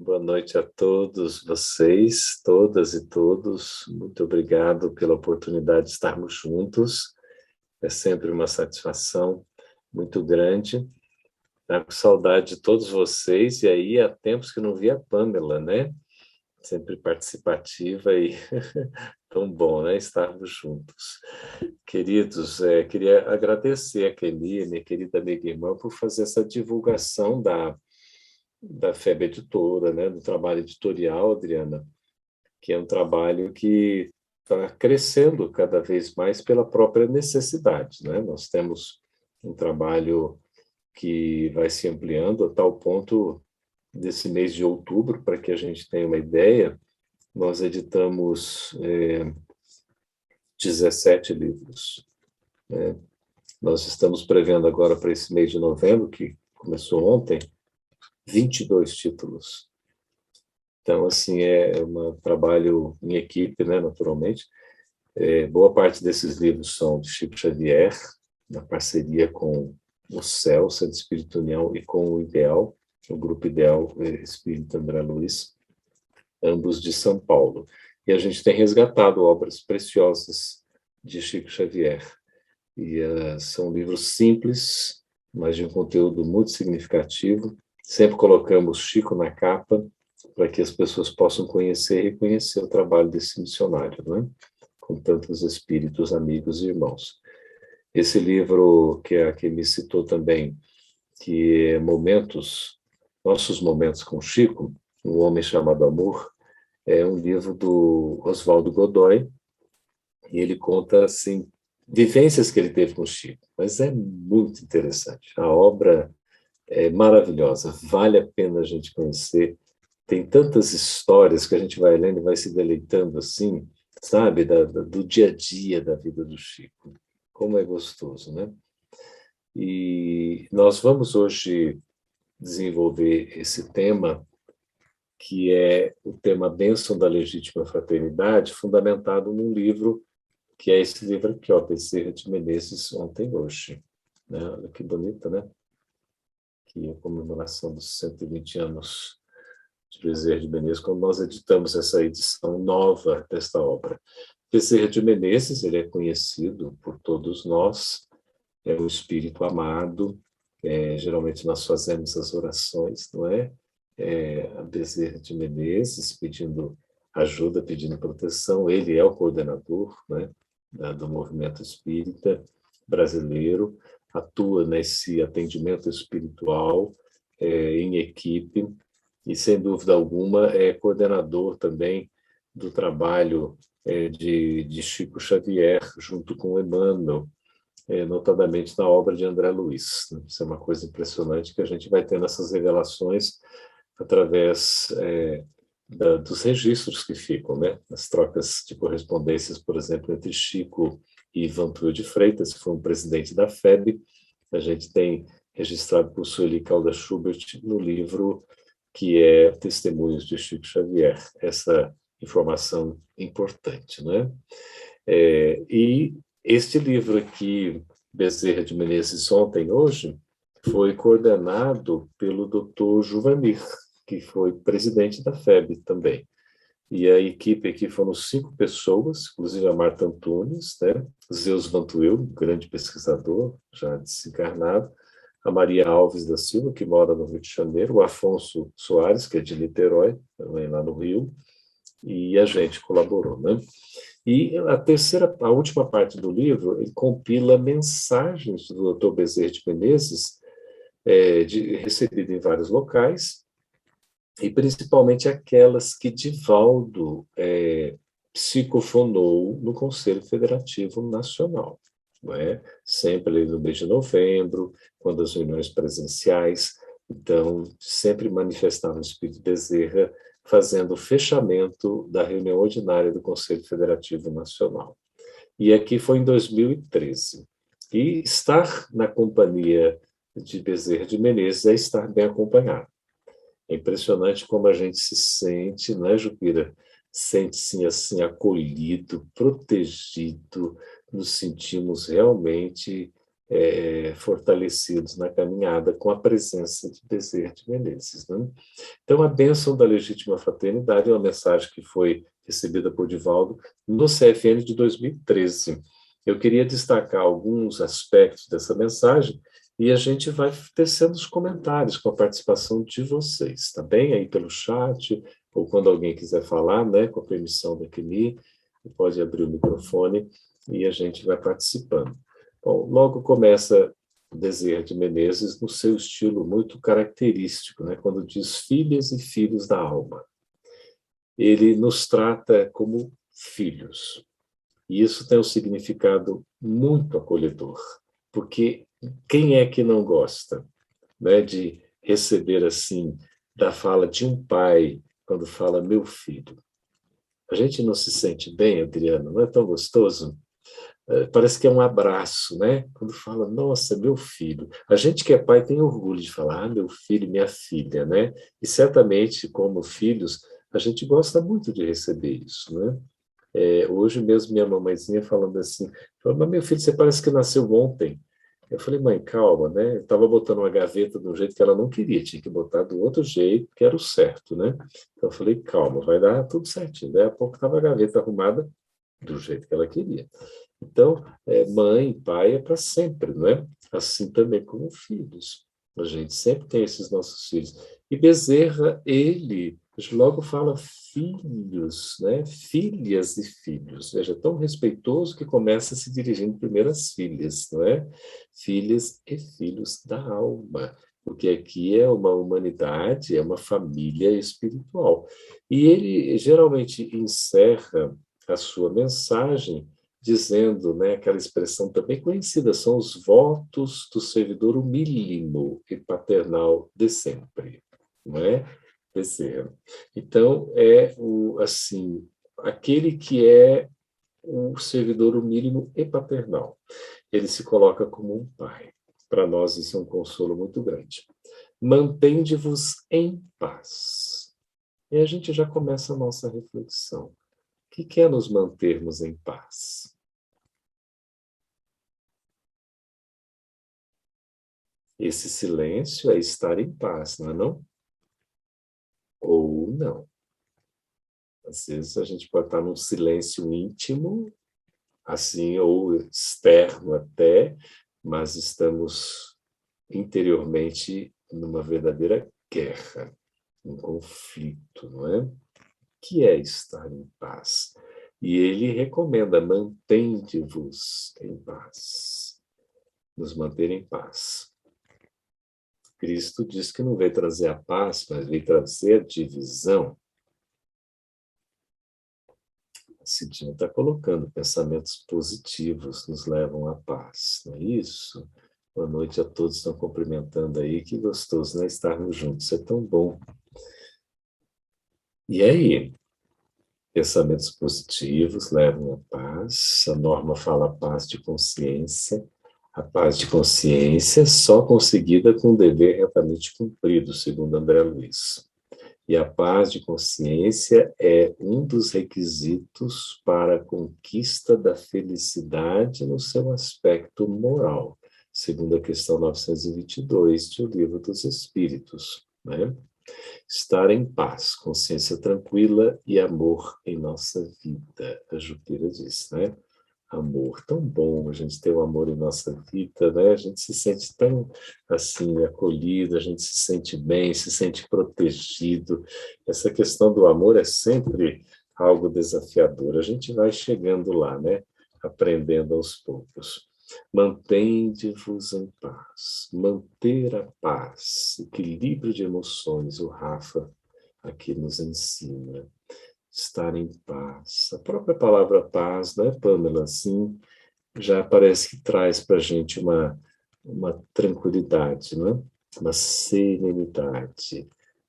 Boa noite a todos vocês, todas e todos. Muito obrigado pela oportunidade de estarmos juntos. É sempre uma satisfação muito grande. Estou com saudade de todos vocês, e aí há tempos que não via a Pamela, né? Sempre participativa e tão bom, né? Estarmos juntos. Queridos, queria agradecer a Kelly, minha querida amiga e irmã, por fazer essa divulgação da FEB Editora, né, do trabalho editorial, Adriana, que é um trabalho que está crescendo cada vez mais pela própria necessidade, né? Nós temos um trabalho que vai se ampliando a tal ponto desse mês de outubro, para que a gente tenha uma ideia, nós editamos 17 livros. Né? Nós estamos prevendo agora para esse mês de novembro, que começou ontem, 22 títulos. Então, assim, é um trabalho em equipe, né, naturalmente. Boa parte desses livros são de Chico Xavier, na parceria com o CEL, Centro Espírita União, e com o Ideal, o Grupo Ideal Espírita André Luiz, ambos de São Paulo. E a gente tem resgatado obras preciosas de Chico Xavier. E são livros simples, mas de um conteúdo muito significativo. Sempre colocamos Chico na capa, para que as pessoas possam conhecer e reconhecer o trabalho desse missionário, né? Com tantos espíritos, amigos e irmãos. Esse livro que a me citou também, que é Nossos Momentos com Chico, Um Homem Chamado Amor, é um livro do Oswaldo Godoy, e ele conta, assim, vivências que ele teve com Chico, mas é muito interessante. A obra é maravilhosa, vale a pena a gente conhecer. Tem tantas histórias que a gente vai lendo e vai se deleitando assim, sabe, do dia a dia da vida do Chico. Como é gostoso, né? E nós vamos hoje desenvolver esse tema, que é o tema Bênção da Legítima Fraternidade, fundamentado num livro, que é esse livro aqui, ó, Bezerra de Menezes, Ontem e Hoje. Né? Olha que bonita, né? Que é a comemoração dos 120 anos de Bezerra de Menezes, quando nós editamos essa edição nova desta obra. Bezerra de Menezes, ele é conhecido por todos nós, é um espírito amado, geralmente nós fazemos as orações, não é? A Bezerra de Menezes pedindo ajuda, pedindo proteção, ele é o coordenador, né, do movimento espírita brasileiro, atua nesse atendimento espiritual em equipe, e, sem dúvida alguma, é coordenador também do trabalho de Chico Xavier, junto com Emmanuel, notadamente na obra de André Luiz. Isso é uma coisa impressionante que a gente vai tendo essas revelações através dos registros que ficam, né? As trocas de correspondências, por exemplo, entre Chico e Ivan Tuil de Freitas, que foi um presidente da FEB, a gente tem registrado por Sueli Caldas Schubert no livro que é Testemunhos de Chico Xavier, essa informação importante, né? E este livro aqui, Bezerra de Menezes, Ontem e Hoje, foi coordenado pelo Dr. Juvanir, que foi presidente da FEB também. E a equipe aqui foram 5 pessoas, inclusive a Marta Antunes, né? Zeus Vantuil, grande pesquisador, já desencarnado, a Maria Alves da Silva, que mora no Rio de Janeiro, o Afonso Soares, que é de Niterói, também lá no Rio, e a gente colaborou, né? E a última parte do livro, ele compila mensagens do Dr. Bezerra de Menezes, recebidas em vários locais, e principalmente aquelas que Divaldo psicofonou no Conselho Federativo Nacional. Não é? Sempre ali no mês de novembro, quando as reuniões presenciais, então sempre manifestava o espírito Bezerra, fazendo o fechamento da reunião ordinária do Conselho Federativo Nacional. E aqui foi em 2013. E estar na companhia de Bezerra de Menezes é estar bem acompanhado. É impressionante como a gente se sente, não é, Jupira? Sente-se assim acolhido, protegido, nos sentimos realmente fortalecidos na caminhada com a presença de Bezerra de Menezes, né? Então, a bênção da legítima fraternidade é uma mensagem que foi recebida por Divaldo no CFN de 2013. Eu queria destacar alguns aspectos dessa mensagem e a gente vai tecendo os comentários com a participação de vocês, tá bem? Aí pelo chat, ou quando alguém quiser falar, né, com a permissão da Keni, pode abrir o microfone e a gente vai participando. Bom, logo começa Bezerra de Menezes no seu estilo muito característico, né, quando diz filhas e filhos da alma. Ele nos trata como filhos. E isso tem um significado muito acolhedor, porque quem é que não gosta, né, de receber assim, da fala de um pai, quando fala meu filho? A gente não se sente bem, Adriano? Não é tão gostoso? Parece que é um abraço, né? Quando fala, nossa, meu filho. A gente que é pai tem orgulho de falar, meu filho, minha filha, né? E certamente, como filhos, a gente gosta muito de receber isso, né? Hoje mesmo minha mamãezinha falando assim, falou, mas meu filho, você parece que nasceu ontem. Eu falei, mãe, calma, né? Eu estava botando uma gaveta de um jeito que ela não queria, tinha que botar do outro jeito, que era o certo, né? Então eu falei, calma, vai dar tudo certinho. Daí a pouco estava a gaveta arrumada do jeito que ela queria. Então, mãe, pai é para sempre, não é? Assim também como filhos. A gente sempre tem esses nossos filhos. E Bezerra, ele logo fala filhos, né? Filhas e filhos. Veja, tão respeitoso que começa se dirigindo primeiro às filhas, não é? Filhas e filhos da alma. Porque aqui é uma humanidade, é uma família espiritual. E ele geralmente encerra a sua mensagem dizendo, né, aquela expressão também conhecida, são os votos do servidor humílimo e paternal de sempre, não é? Bezerra. Então, é o, assim, aquele que é o servidor humílimo e paternal. Ele se coloca como um pai. Para nós isso é um consolo muito grande. Mantende-vos em paz. E a gente já começa a nossa reflexão. O que é nos mantermos em paz? Esse silêncio é estar em paz, não é não? Ou não. Às vezes a gente pode estar num silêncio íntimo, assim, ou externo até, mas estamos interiormente numa verdadeira guerra, um conflito, não é? Que é estar em paz. E ele recomenda, mantende-vos em paz. Nos manter em paz. Cristo diz que não veio trazer a paz, mas veio trazer a divisão. Cidinha está colocando pensamentos positivos nos levam à paz, não é isso? Boa noite a todos que estão cumprimentando aí, que gostoso, né? Estarmos juntos, é tão bom. E aí, pensamentos positivos levam à paz, a norma fala paz de consciência, a paz de consciência só conseguida com o dever retamente cumprido, segundo André Luiz. E a paz de consciência é um dos requisitos para a conquista da felicidade no seu aspecto moral, segundo a questão 922 do Livro dos Espíritos, né? Estar em paz, consciência tranquila e amor em nossa vida, a Jupira diz, né? Amor, tão bom a gente ter o amor em nossa vida, né? A gente se sente tão, assim, acolhido, a gente se sente bem, se sente protegido. Essa questão do amor é sempre algo desafiador. A gente vai chegando lá, né? Aprendendo aos poucos. Mantende-vos em paz. Manter a paz, equilíbrio de emoções, o Rafa aqui nos ensina estar em paz. A própria palavra paz, né, Pamela, assim, já parece que traz para a gente uma tranquilidade, né? Uma serenidade,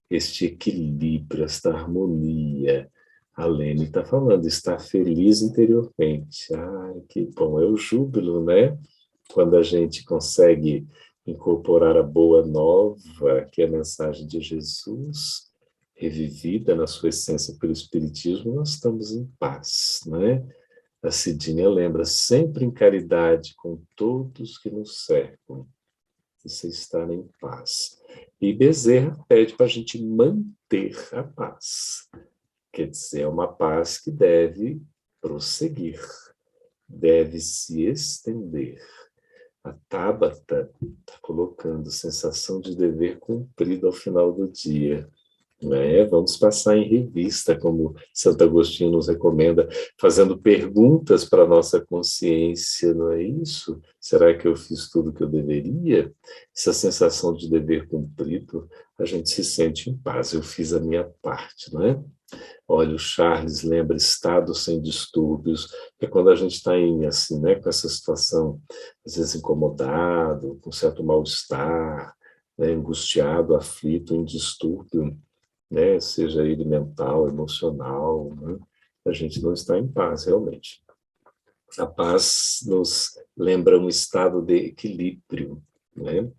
este equilíbrio, esta harmonia. A Lene está falando, estar feliz interiormente. Ai, que bom, é o júbilo, né? Quando a gente consegue incorporar a boa nova, que é a mensagem de Jesus, revivida na sua essência pelo Espiritismo, nós estamos em paz, né? A Cidinha lembra, sempre em caridade com todos que nos cercam, você estar em paz. E Bezerra pede para a gente manter a paz. Quer dizer, é uma paz que deve prosseguir, deve se estender. A Tabata está colocando sensação de dever cumprido ao final do dia. Vamos passar em revista, como Santo Agostinho nos recomenda, fazendo perguntas para a nossa consciência, não é isso? Será que eu fiz tudo o que eu deveria? Essa sensação de dever cumprido, a gente se sente em paz, eu fiz a minha parte, não é? Olha, o Charles lembra estado sem distúrbios, que é quando a gente está em, assim, né, com essa situação, às vezes incomodado, com certo mal-estar, né, angustiado, aflito, em distúrbio, né, seja ele mental, emocional, né, a gente não está em paz, realmente. A paz nos lembra um estado de equilíbrio, né?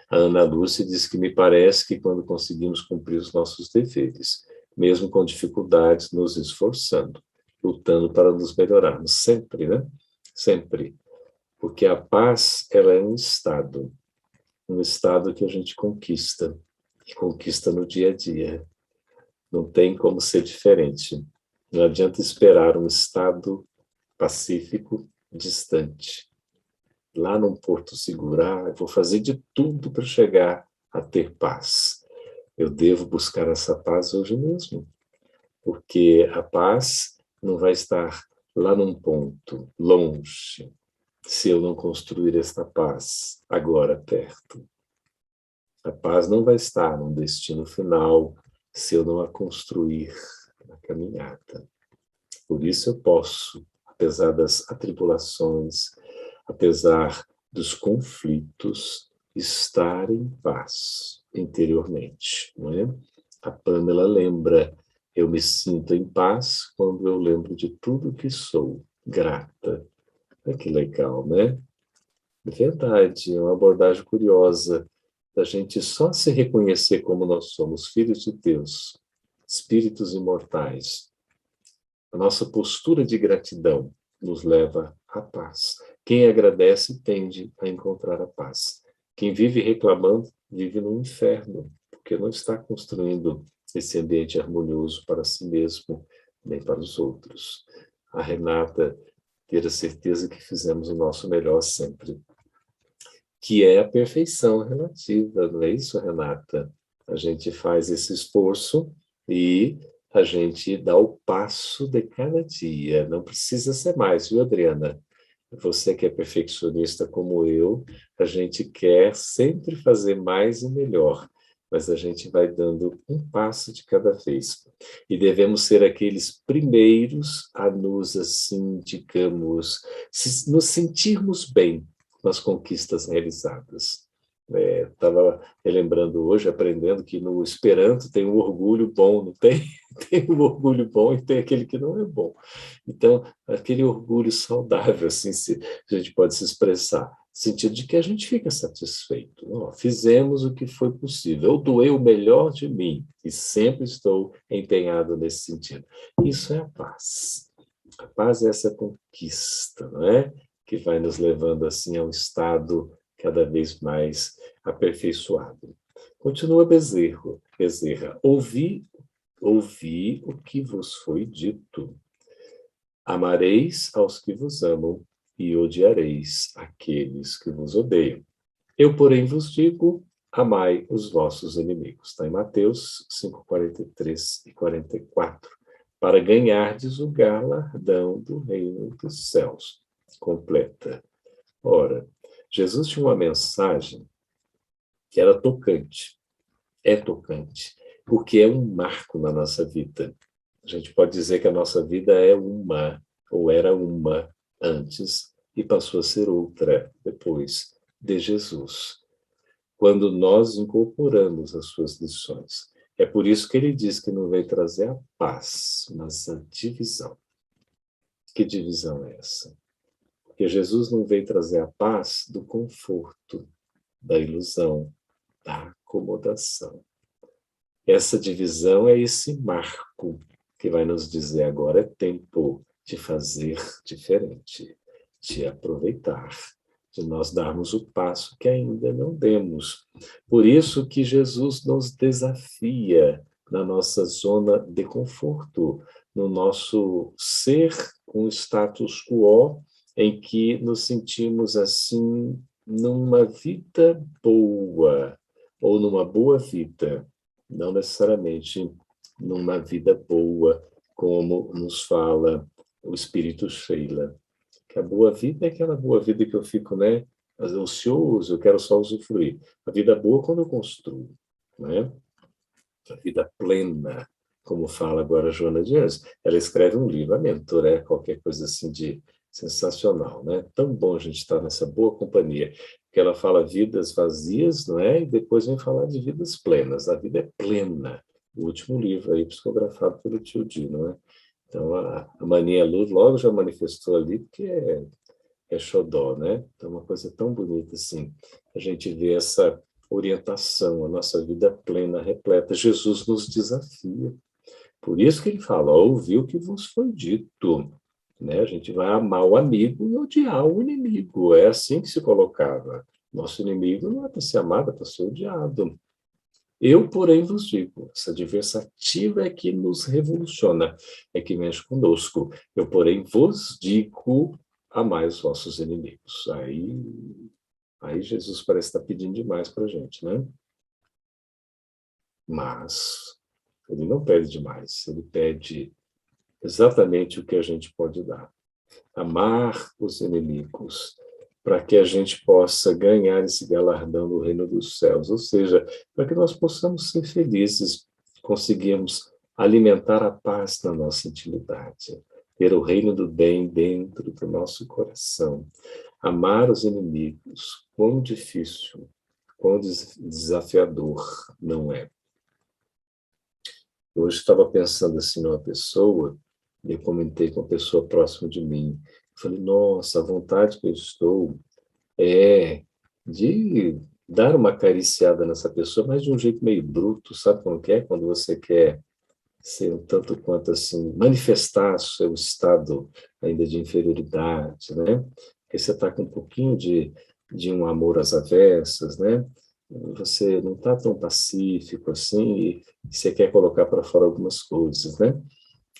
A Ana Lúcia diz que me parece que quando conseguimos cumprir os nossos deveres, mesmo com dificuldades, nos esforçando, lutando para nos melhorarmos, sempre, né? Sempre. Porque a paz, ela é um estado que a gente conquista, e conquista no dia a dia. Não tem como ser diferente. Não adianta esperar um estado pacífico distante. Lá num porto seguro, eu vou fazer de tudo para chegar a ter paz. Eu devo buscar essa paz hoje mesmo, porque a paz não vai estar lá num ponto, longe, se eu não construir esta paz agora perto. A paz não vai estar num destino final se eu não a construir na caminhada. Por isso eu posso, apesar das atribulações, apesar dos conflitos, estar em paz interiormente, não é? A Pamela lembra, eu me sinto em paz quando eu lembro de tudo que sou, grata. Que legal, né? É verdade, é uma abordagem curiosa da gente só se reconhecer como nós somos, filhos de Deus, espíritos imortais. A nossa postura de gratidão nos leva à paz. Quem agradece tende a encontrar a paz. Quem vive reclamando vive no inferno, porque não está construindo esse ambiente harmonioso para si mesmo, nem para os outros. A Renata ter a certeza que fizemos o nosso melhor sempre, que é a perfeição relativa, não é isso, Renata? A gente faz esse esforço e a gente dá o passo de cada dia. Não precisa ser mais, viu, Adriana? Você que é perfeccionista como eu, a gente quer sempre fazer mais e melhor, mas a gente vai dando um passo de cada vez. E devemos ser aqueles primeiros a nos, assim, digamos, nos sentirmos bem com as conquistas realizadas. Estava relembrando hoje, aprendendo que no Esperanto tem um orgulho bom, não tem? Tem um orgulho bom e tem aquele que não é bom. Então, aquele orgulho saudável, assim, a gente pode se expressar, no sentido de que a gente fica satisfeito. Ó, fizemos o que foi possível, eu doei o melhor de mim e sempre estou empenhado nesse sentido. Isso é a paz. A paz é essa conquista, não é? Que vai nos levando assim a um estado cada vez mais aperfeiçoado. Continua Bezerra. Ouvi o que vos foi dito. Amareis aos que vos amam e odiareis aqueles que vos odeiam. Eu, porém, vos digo, amai os vossos inimigos. Está em Mateus 5, 43 e 44. Para ganhardes o galardão do reino dos céus. Completa. Ora, Jesus tinha uma mensagem que era tocante, é tocante, porque é um marco na nossa vida. A gente pode dizer que a nossa vida é uma, ou era uma, antes, e passou a ser outra depois de Jesus, quando nós incorporamos as suas lições. É por isso que ele diz que não veio trazer a paz, mas a divisão. Que divisão é essa? Porque Jesus não veio trazer a paz do conforto, da ilusão, da acomodação. Essa divisão é esse marco que vai nos dizer agora é tempo de fazer diferente, de aproveitar, de nós darmos o passo que ainda não demos. Por isso que Jesus nos desafia na nossa zona de conforto, no nosso ser com status quo, em que nos sentimos assim numa vida boa, ou numa boa vida, não necessariamente numa vida boa, como nos fala o Espírito Sheila. Que a boa vida é aquela boa vida que eu fico, né, ocioso, eu quero só usufruir. A vida boa é quando eu construo, né? A vida plena, como fala agora a Joana Dias. Ela escreve um livro, a mentora é qualquer coisa assim de sensacional, né? Tão bom a gente estar nessa boa companhia, porque ela fala vidas vazias, não é? E depois vem falar de vidas plenas. A vida é plena. O último livro aí, psicografado pelo tio Dino, não é? Então, a Maninha Luz logo já manifestou ali, porque é xodó, né? Então, uma coisa tão bonita assim, a gente vê essa orientação, a nossa vida plena, repleta. Jesus nos desafia. Por isso que ele fala, ouviu o que vos foi dito. Né? A gente vai amar o amigo e odiar o inimigo. É assim que se colocava. Nosso inimigo não é para ser amado, é para ser odiado. Eu, porém, vos digo, essa diversativa é que nos revoluciona, é que mexe conosco. Eu, porém, vos digo, amai os vossos inimigos. Aí Jesus parece estar pedindo demais para a gente, né? Mas ele não pede demais, ele pede exatamente o que a gente pode dar. Amar os inimigos, para que a gente possa ganhar esse galardão no reino dos céus, ou seja, para que nós possamos ser felizes, conseguirmos alimentar a paz na nossa intimidade, ter o reino do bem dentro do nosso coração, amar os inimigos, quão difícil, quão desafiador não é. Eu hoje estava pensando assim numa pessoa, e eu comentei com uma pessoa próxima de mim. Falei, nossa, a vontade que eu estou é de dar uma acariciada nessa pessoa, mas de um jeito meio bruto, sabe como que é? Quando você quer ser um tanto quanto assim, manifestar seu estado ainda de inferioridade, né? Porque você está com um pouquinho de um amor às avessas, né? Você não está tão pacífico assim e você quer colocar para fora algumas coisas, né?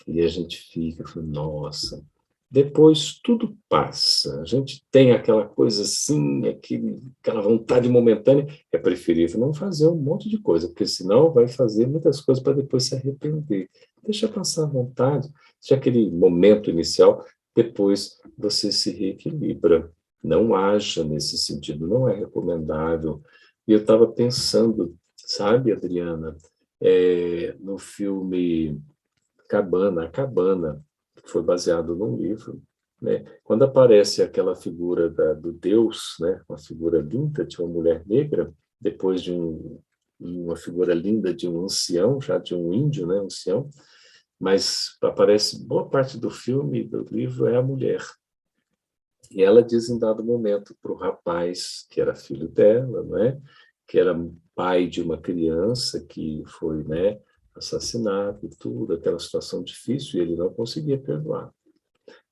E a gente fica falando, nossa, depois tudo passa. A gente tem aquela coisa assim, aquela vontade momentânea. É preferível não fazer um monte de coisa, porque senão vai fazer muitas coisas para depois se arrepender. Deixa passar a vontade, deixa aquele momento inicial, depois você se reequilibra. Não haja nesse sentido, não é recomendável. E eu estava pensando, sabe, Adriana, no filme a Cabana, que foi baseado num livro, né? Quando aparece aquela figura do Deus, né? Uma figura linda de uma mulher negra, depois de uma figura linda de um ancião, já de um índio, né? Ancião, mas aparece boa parte do filme, do livro, é a mulher. E ela diz em dado momento para o rapaz, que era filho dela, né? Que era pai de uma criança que foi, né? Assassinado e tudo, aquela situação difícil, e ele não conseguia perdoar.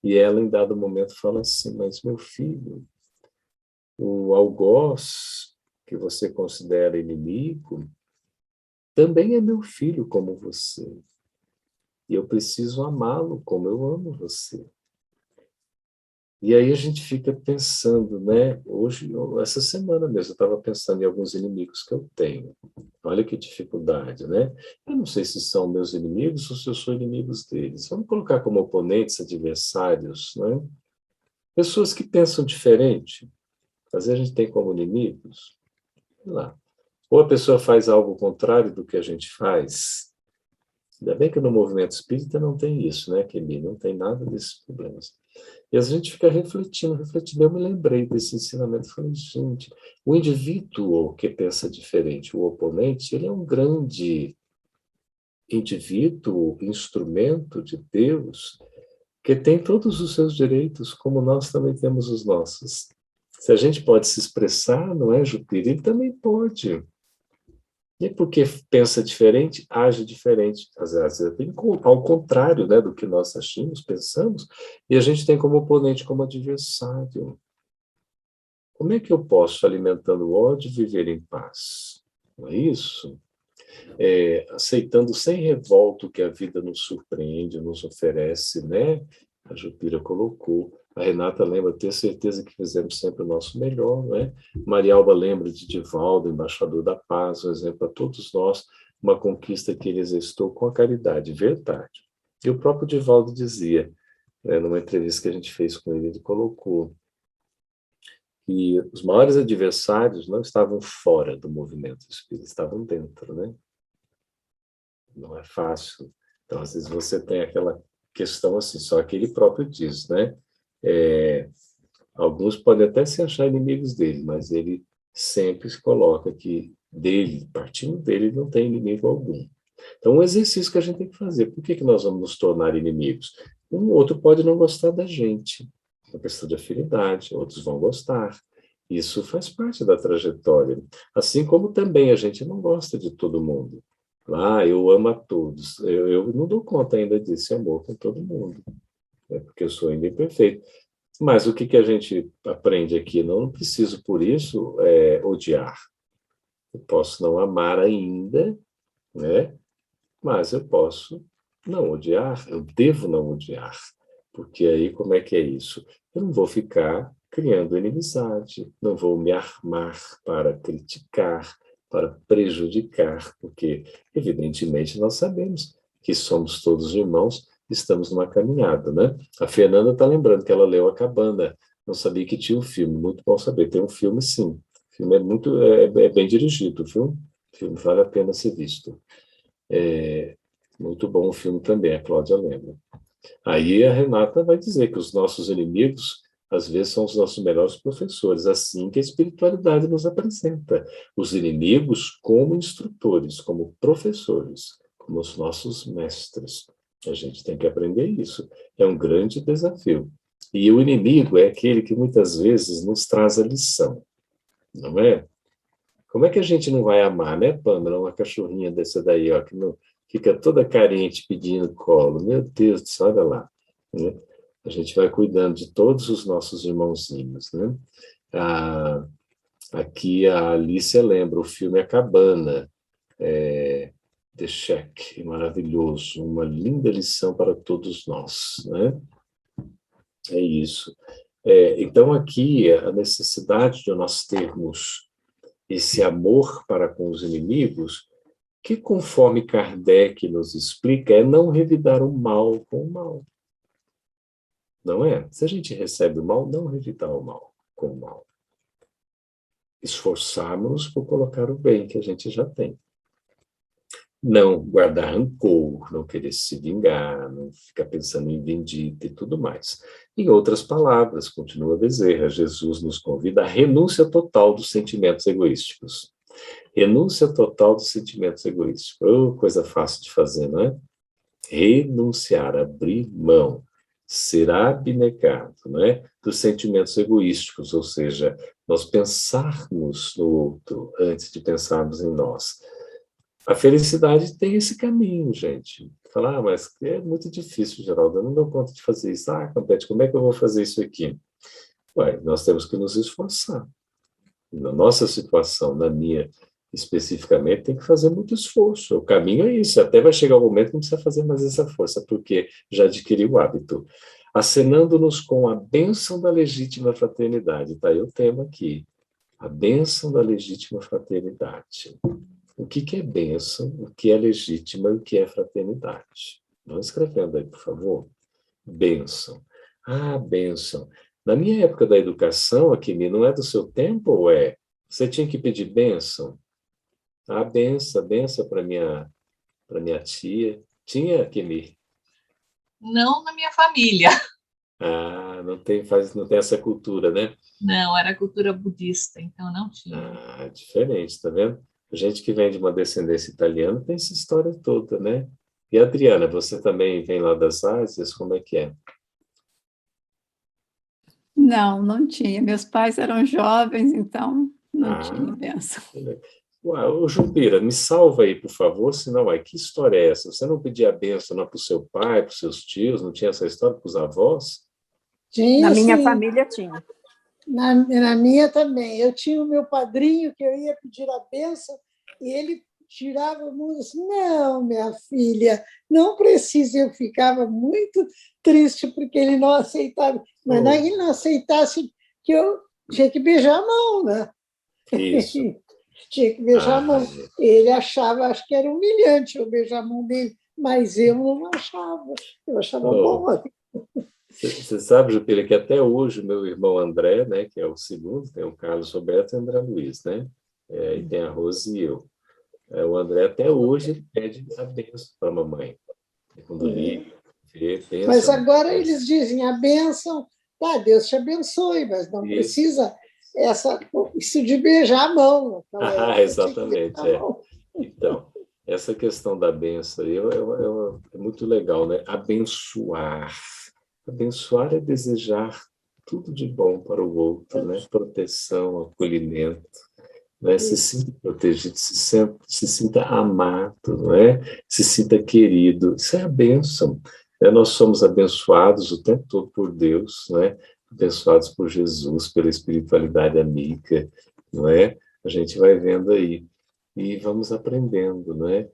E ela, em dado momento, fala assim, mas meu filho, o algoz que você considera inimigo, também é meu filho como você. E eu preciso amá-lo como eu amo você. E aí a gente fica pensando, né? Hoje, essa semana mesmo, eu estava pensando em alguns inimigos que eu tenho. Olha que dificuldade, né? Eu não sei se são meus inimigos ou se eu sou inimigos deles. Vamos colocar como oponentes, adversários, né? Pessoas que pensam diferente. Às vezes a gente tem como inimigos. Sei lá. Ou a pessoa faz algo contrário do que a gente faz. Ainda bem que no movimento espírita não tem isso, né, Kemi? Não tem nada desses problemas. E a gente fica refletindo, refletindo. Eu me lembrei desse ensinamento. Falei, gente, o indivíduo que pensa diferente, o oponente, ele é um grande indivíduo, instrumento de Deus, que tem todos os seus direitos, como nós também temos os nossos. Se a gente pode se expressar, não é, Jupiter? Ele também pode. E porque pensa diferente, age diferente. Às vezes tem ao contrário, né, do que nós achamos, pensamos, e a gente tem como oponente, como adversário. Como é que eu posso, alimentando ódio, viver em paz? Não é isso? Aceitando sem revolta o que a vida nos surpreende, nos oferece, né? A Jupira colocou. A Renata lembra, ter certeza que fizemos sempre o nosso melhor, né? Maria Alba lembra de Divaldo, embaixador da paz, um exemplo a todos nós, uma conquista que ele exercitou com a caridade, verdade. E o próprio Divaldo dizia, né, numa entrevista que a gente fez com ele, ele colocou que os maiores adversários não estavam fora do movimento espírita, estavam dentro, né? Não é fácil. Então, às vezes você tem aquela questão assim, só que ele próprio diz, né? É, alguns podem até se achar inimigos dele, mas ele sempre se coloca que dele, partindo dele, não tem inimigo algum. Então, um exercício que a gente tem que fazer. Por que nós vamos nos tornar inimigos? Um outro pode não gostar da gente. É uma questão de afinidade, outros vão gostar. Isso faz parte da trajetória. Assim como também a gente não gosta de todo mundo. Eu amo a todos. Eu não dou conta ainda desse amor com todo mundo, né? Porque eu sou ainda imperfeito. Mas o que que a gente aprende aqui? Não preciso, por isso, odiar. Eu posso não amar ainda, né? Mas eu posso não odiar, eu devo não odiar. Porque aí, como é que é isso? Eu não vou ficar criando inimizade, não vou me armar para criticar, para prejudicar, porque, evidentemente, nós sabemos que somos todos irmãos, estamos numa caminhada, né? A Fernanda está lembrando que ela leu A Cabana, não sabia que tinha um filme, muito bom saber. Tem um filme, sim. O filme é bem dirigido, viu? O filme vale a pena ser visto. Muito bom o filme também, a Cláudia lembra. Aí a Renata vai dizer que os nossos inimigos, às vezes, são os nossos melhores professores, assim que a espiritualidade nos apresenta. Os inimigos como instrutores, como professores, como os nossos mestres. A gente tem que aprender isso. É um grande desafio. E o inimigo é aquele que muitas vezes nos traz a lição, não é? Como é que a gente não vai amar, né, Pâmela? Uma cachorrinha dessa daí, ó, que não, fica toda carente pedindo colo. Meu Deus do céu, olha lá. Né? A gente vai cuidando de todos os nossos irmãozinhos, né? Ah, aqui a Alicia lembra, o filme A Cabana, The Shack, maravilhoso, uma linda lição para todos nós, né? É isso. Então, aqui, a necessidade de nós termos esse amor para com os inimigos, que, conforme Kardec nos explica, é não revidar o mal com o mal. Não é? Se a gente recebe o mal, não revidar o mal com o mal. Esforçarmos por colocar o bem que a gente já tem. Não guardar rancor, não querer se vingar, não ficar pensando em vindita e tudo mais. Em outras palavras, continua Bezerra, Jesus nos convida à renúncia total dos sentimentos egoísticos. Renúncia total dos sentimentos egoísticos. Oh, coisa fácil de fazer, não é? Renunciar, abrir mão, ser abnegado, não é? Dos sentimentos egoísticos, ou seja, nós pensarmos no outro antes de pensarmos em nós. A felicidade tem esse caminho, gente. Falar, mas é muito difícil, Geraldo, eu não dou conta de fazer isso. Compete, como é que eu vou fazer isso aqui? Ué, nós temos que nos esforçar. Na nossa situação, na minha especificamente, tem que fazer muito esforço. O caminho é isso. Até vai chegar o momento que não precisa fazer mais essa força, porque já adquiriu o hábito. Acenando-nos com a bênção da legítima fraternidade. Está aí o tema aqui. A bênção da legítima fraternidade. O que é bênção, o que é legítima e o que é fraternidade? Vamos escrevendo aí, por favor. Bênção. Bênção. Na minha época da educação, Akimi, não é do seu tempo ou é? Você tinha que pedir bênção? Benção para minha tia. Tinha, Akimi? Não na minha família. Não tem essa cultura, né? Não, era cultura budista, então não tinha. Diferente, tá vendo? A gente que vem de uma descendência italiana tem essa história toda, né? E Adriana, você também vem lá das Ásias, como é que é? Não, não tinha. Meus pais eram jovens, então não tinha Ah, bênção. Ué, ô Jupira, me salva aí, por favor, senão, uai, que história é essa? Você não pedia a bênção não para o seu pai, para os seus tios, não tinha essa história para os avós? Na Tinha, minha sim. família tinha. Na minha também. Eu tinha o meu padrinho que eu ia pedir a bênção e ele tirava a mão e disse, não, minha filha, não precisa. Eu ficava muito triste porque ele não aceitava. Mas não é que ele não aceitasse que eu tinha que beijar a mão, né? Isso. Tinha que beijar a mão. Ah, Ele achava, acho que era humilhante eu beijar a mão dele, mas eu não achava. Eu achava oh. bom. Você sabe, Jupira, que até hoje o meu irmão André, né, que é o segundo, tem o Carlos Roberto e o André Luiz, né? E tem a Rose e eu. O André até hoje ele pede a bênção para a mamãe. Quando liga, vê, Mas pensa. agora eles dizem a bênção, tá, Deus te abençoe, mas não precisa isso de beijar a mão. Exatamente. Então, essa questão da bênção aí é muito legal, né? Abençoar. Abençoar é desejar tudo de bom para o outro, né? Proteção, acolhimento, né? Se sinta protegido, se sinta amado, não é? Se sinta querido. Isso é a bênção. Nós somos abençoados o tempo todo por Deus, né? Abençoados por Jesus, pela espiritualidade amiga, não é? A gente vai vendo aí e vamos aprendendo, né?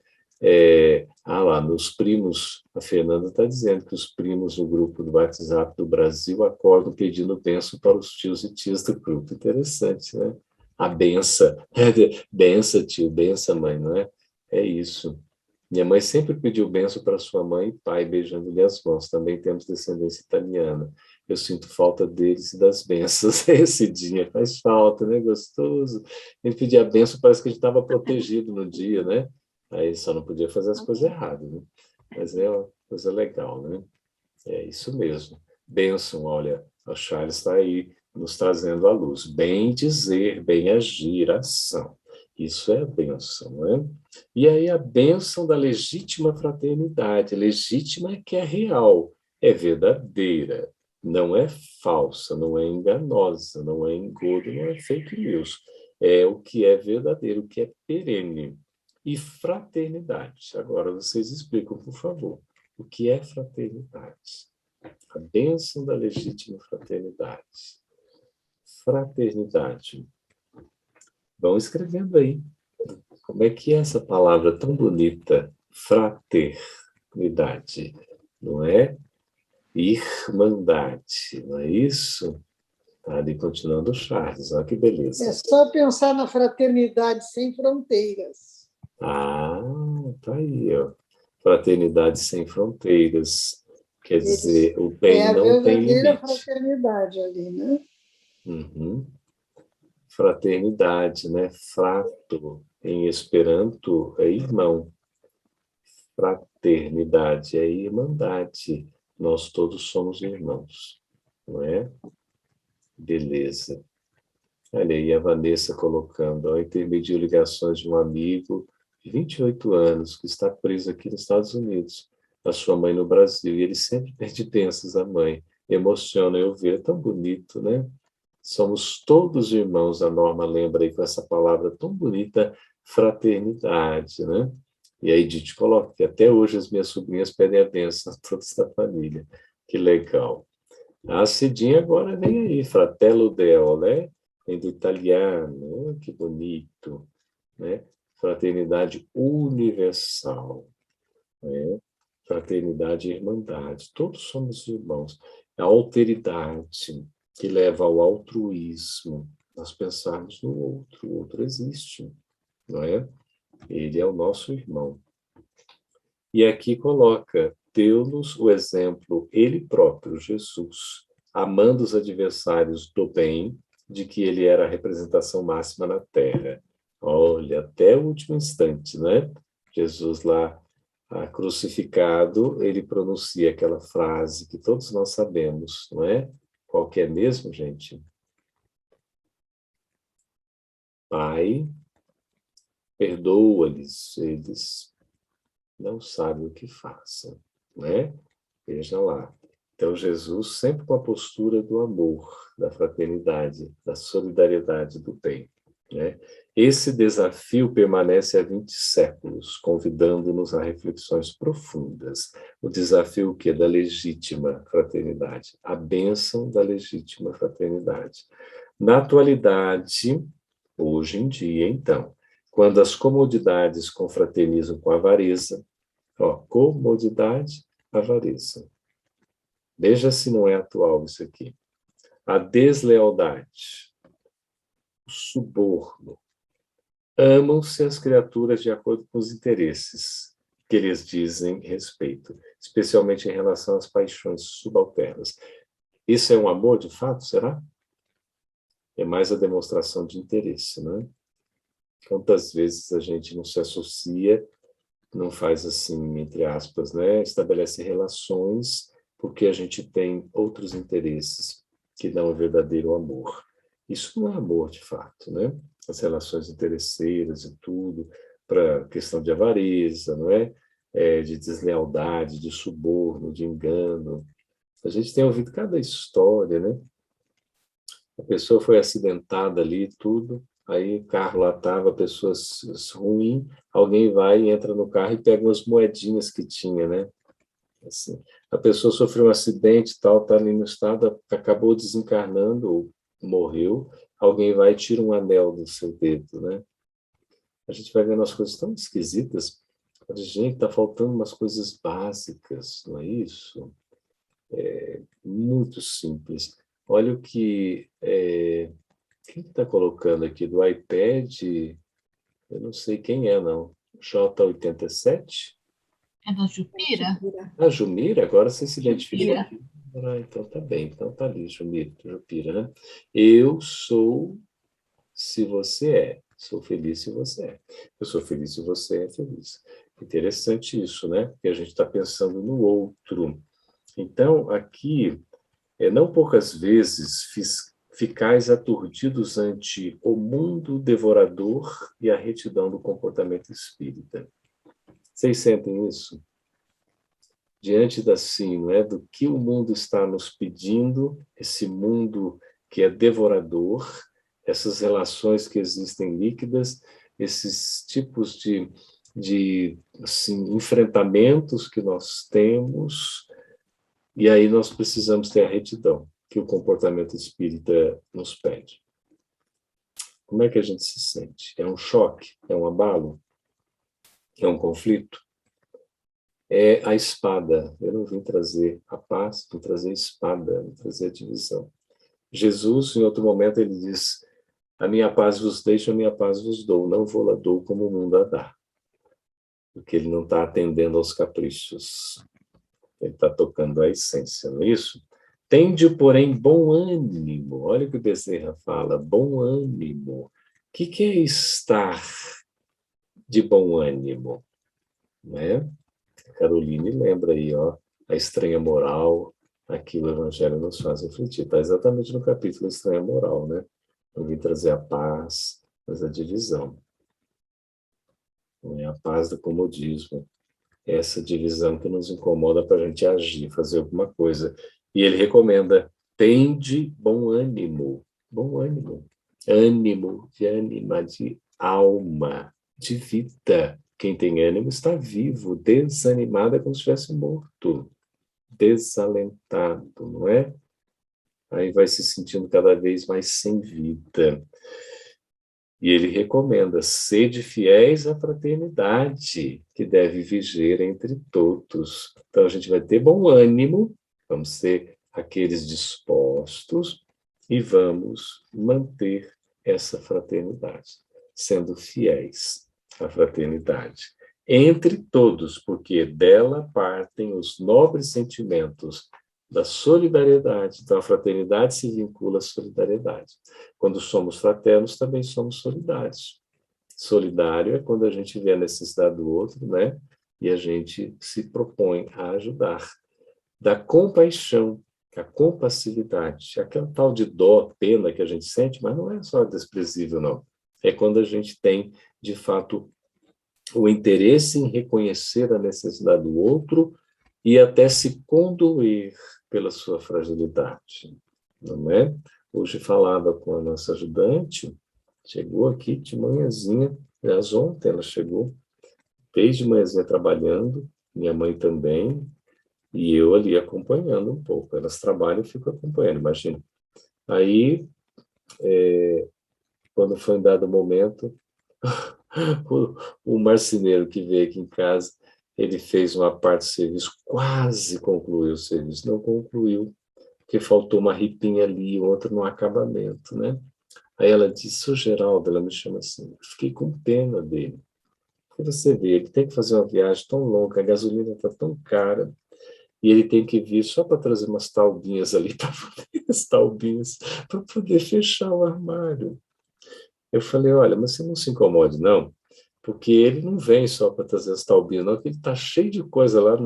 Lá, meus primos, a Fernanda está dizendo que os primos no grupo do WhatsApp do Brasil acordam pedindo bênção para os tios e tias do grupo. Interessante, né? A benção. Benção, tio, benção, mãe, não é? É isso. Minha mãe sempre pediu bênção para sua mãe e pai, beijando-lhe as mãos. Também temos descendência italiana. Eu sinto falta deles e das bênçãos. Esse dia faz falta, né? Gostoso. A gente pedia a bênção, parece que a gente estava protegido no dia, né? Aí só não podia fazer as coisas erradas, né? Mas é uma coisa legal, né? É isso mesmo. Bênção, olha, a Charles está aí nos trazendo à luz. Bem dizer, bem agir, ação. Isso é a bênção, né? E aí a bênção da legítima fraternidade. Legítima é que é real, é verdadeira, não é falsa, não é enganosa, não é engodo, não é fake news. É o que é verdadeiro, o que é perene. E fraternidade. Agora vocês explicam, por favor, o que é fraternidade? A bênção da legítima fraternidade. Fraternidade. Vão escrevendo aí. Como é que é essa palavra tão bonita? Fraternidade. Não é? Irmandade. Não é isso? Está ali continuando o Charles. Olha que beleza. É só pensar na fraternidade sem fronteiras. Tá aí, ó. Fraternidade sem fronteiras. Quer dizer, o bem não tem limite. É a verdadeira fraternidade ali, né? Uhum. Fraternidade, né? Frato, em Esperanto, é irmão. Fraternidade é irmandade. Nós todos somos irmãos, não é? Beleza. Olha aí a Vanessa colocando, ó, intermediou ligações de um amigo de 28 anos que está preso aqui nos Estados Unidos, a sua mãe no Brasil, e ele sempre pede bênçãos à mãe. Emociona eu ver, é tão bonito, né? Somos todos irmãos, a Norma lembra aí com essa palavra tão bonita, fraternidade, né? E aí Edith coloca que até hoje as minhas sobrinhas pedem a bênção a todos da família. Que legal. A Cidinha agora vem aí, Fratello Del, né? Vem do italiano, que bonito, né? Fraternidade universal, né? Fraternidade e irmandade, todos somos irmãos. A alteridade, que leva ao altruísmo, nós pensarmos no outro, o outro existe, não é? Ele é o nosso irmão. E aqui coloca, deu-nos o exemplo, ele próprio, Jesus, amando os adversários do bem, de que ele era a representação máxima na Terra. Olha, até o último instante, né? Jesus lá, crucificado, ele pronuncia aquela frase que todos nós sabemos, não é? Qual que é mesmo, gente? Pai, perdoa-lhes, eles não sabem o que façam, né? Veja lá. Então, Jesus sempre com a postura do amor, da fraternidade, da solidariedade, do bem, né? Esse desafio permanece há 20 séculos, convidando-nos a reflexões profundas. O desafio que é da legítima fraternidade, a bênção da legítima fraternidade. Na atualidade, hoje em dia, então, quando as comodidades confraternizam com a avareza, comodidade, avareza. Veja se não é atual isso aqui. A deslealdade, o suborno. Amam-se as criaturas de acordo com os interesses que lhes dizem respeito, especialmente em relação às paixões subalternas. Isso é um amor, de fato, será? É mais a demonstração de interesse, não é? Quantas vezes a gente não se associa, não faz assim, entre aspas, né? Estabelece relações porque a gente tem outros interesses que dão o verdadeiro amor. Isso não é amor, de fato, né? As relações interesseiras e tudo, para questão de avareza, não é? De deslealdade, de suborno, de engano. A gente tem ouvido cada história, né? A pessoa foi acidentada ali, tudo, aí o carro lá estava, a pessoa ruim, alguém vai e entra no carro e pega umas moedinhas que tinha, né? Assim, a pessoa sofreu um acidente, tal, está ali no estado, acabou desencarnando, ou morreu, alguém vai e tira um anel do seu dedo, né? A gente vai vendo as coisas tão esquisitas, gente, está faltando umas coisas básicas, não é isso? Muito simples. Olha o que quem está colocando aqui do iPad, eu não sei quem é, não. J87? É da Jupira? A Jumira, agora você se identificou. Jupira. Ah, então tá bem, então tá ali, Jupira, né? Eu sou se você é, sou feliz se você é. Eu sou feliz se você é feliz. Interessante isso, né? Porque a gente está pensando no outro. Então, aqui, não poucas vezes ficais aturdidos ante o mundo devorador e a retidão do comportamento espírita. Vocês sentem isso? Diante assim, não é, do que o mundo está nos pedindo, esse mundo que é devorador, essas relações que existem líquidas, esses tipos de assim, enfrentamentos que nós temos, e aí nós precisamos ter a retidão que o comportamento espírita nos pede. Como é que a gente se sente? É um choque? É um abalo? É um conflito? É a espada. Eu não vim trazer a paz, vim trazer a espada, vim trazer a divisão. Jesus, em outro momento, ele diz: a minha paz vos deixo, a minha paz vos dou, não vou lá dou como o mundo a dá. Porque ele não está atendendo aos caprichos. Ele está tocando a essência, não é isso? Tende, porém, bom ânimo. Olha o que o Bezerra fala, bom ânimo. O que é estar de bom ânimo? Não é? Caroline lembra aí, ó, a estranha moral, aqui o Evangelho nos faz refletir. Está exatamente no capítulo Estranha Moral, né? Eu vim trazer a paz, mas a divisão. Não é a paz do comodismo. É essa divisão que nos incomoda para a gente agir, fazer alguma coisa. E ele recomenda, tende bom ânimo. Bom ânimo. Ânimo de ânima, de alma, de vida. Quem tem ânimo está vivo, desanimado é como se estivesse morto, desalentado, não é? Aí vai se sentindo cada vez mais sem vida. E ele recomenda, sede fiéis à fraternidade, que deve viger entre todos. Então a gente vai ter bom ânimo, vamos ser aqueles dispostos e vamos manter essa fraternidade, sendo fiéis à fraternidade. Entre todos, porque dela partem os nobres sentimentos da solidariedade. Então, a fraternidade se vincula à solidariedade. Quando somos fraternos, também somos solidários. Solidário é quando a gente vê a necessidade do outro, né? E a gente se propõe a ajudar. Da compaixão, a compassividade, aquela tal de dó, pena que a gente sente, mas não é só desprezível, não. É quando a gente tem, de fato, o interesse em reconhecer a necessidade do outro e até se condoer pela sua fragilidade, não é? Hoje falava com a nossa ajudante Chegou aqui de manhãzinha, aliás, ontem ela chegou, desde manhãzinha trabalhando, minha mãe também, e eu ali acompanhando um pouco. Elas trabalham e fico acompanhando, imagina. Aí, quando foi em dado momento, o marceneiro que veio aqui em casa, ele fez uma parte do serviço, quase concluiu o serviço, não concluiu, porque faltou uma ripinha ali, outra no acabamento, né? Aí ela disse, o Geraldo, ela me chama assim, fiquei com pena dele. Porque você vê, ele tem que fazer uma viagem tão longa, a gasolina está tão cara, e ele tem que vir só para trazer umas taubinhas ali, para poder, as taubinhas, para poder fechar o armário. Eu falei, olha, mas você não se incomode, não, porque ele não vem só para trazer as taubinhas, não, porque ele está cheio de coisa lá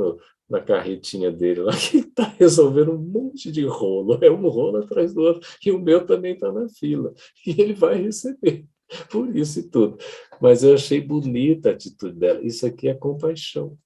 na carretinha dele, lá que ele está resolvendo um monte de rolo, é um rolo atrás do outro, e o meu também está na fila, e ele vai receber, por isso e tudo. Mas eu achei bonita a atitude dela, isso aqui é compaixão,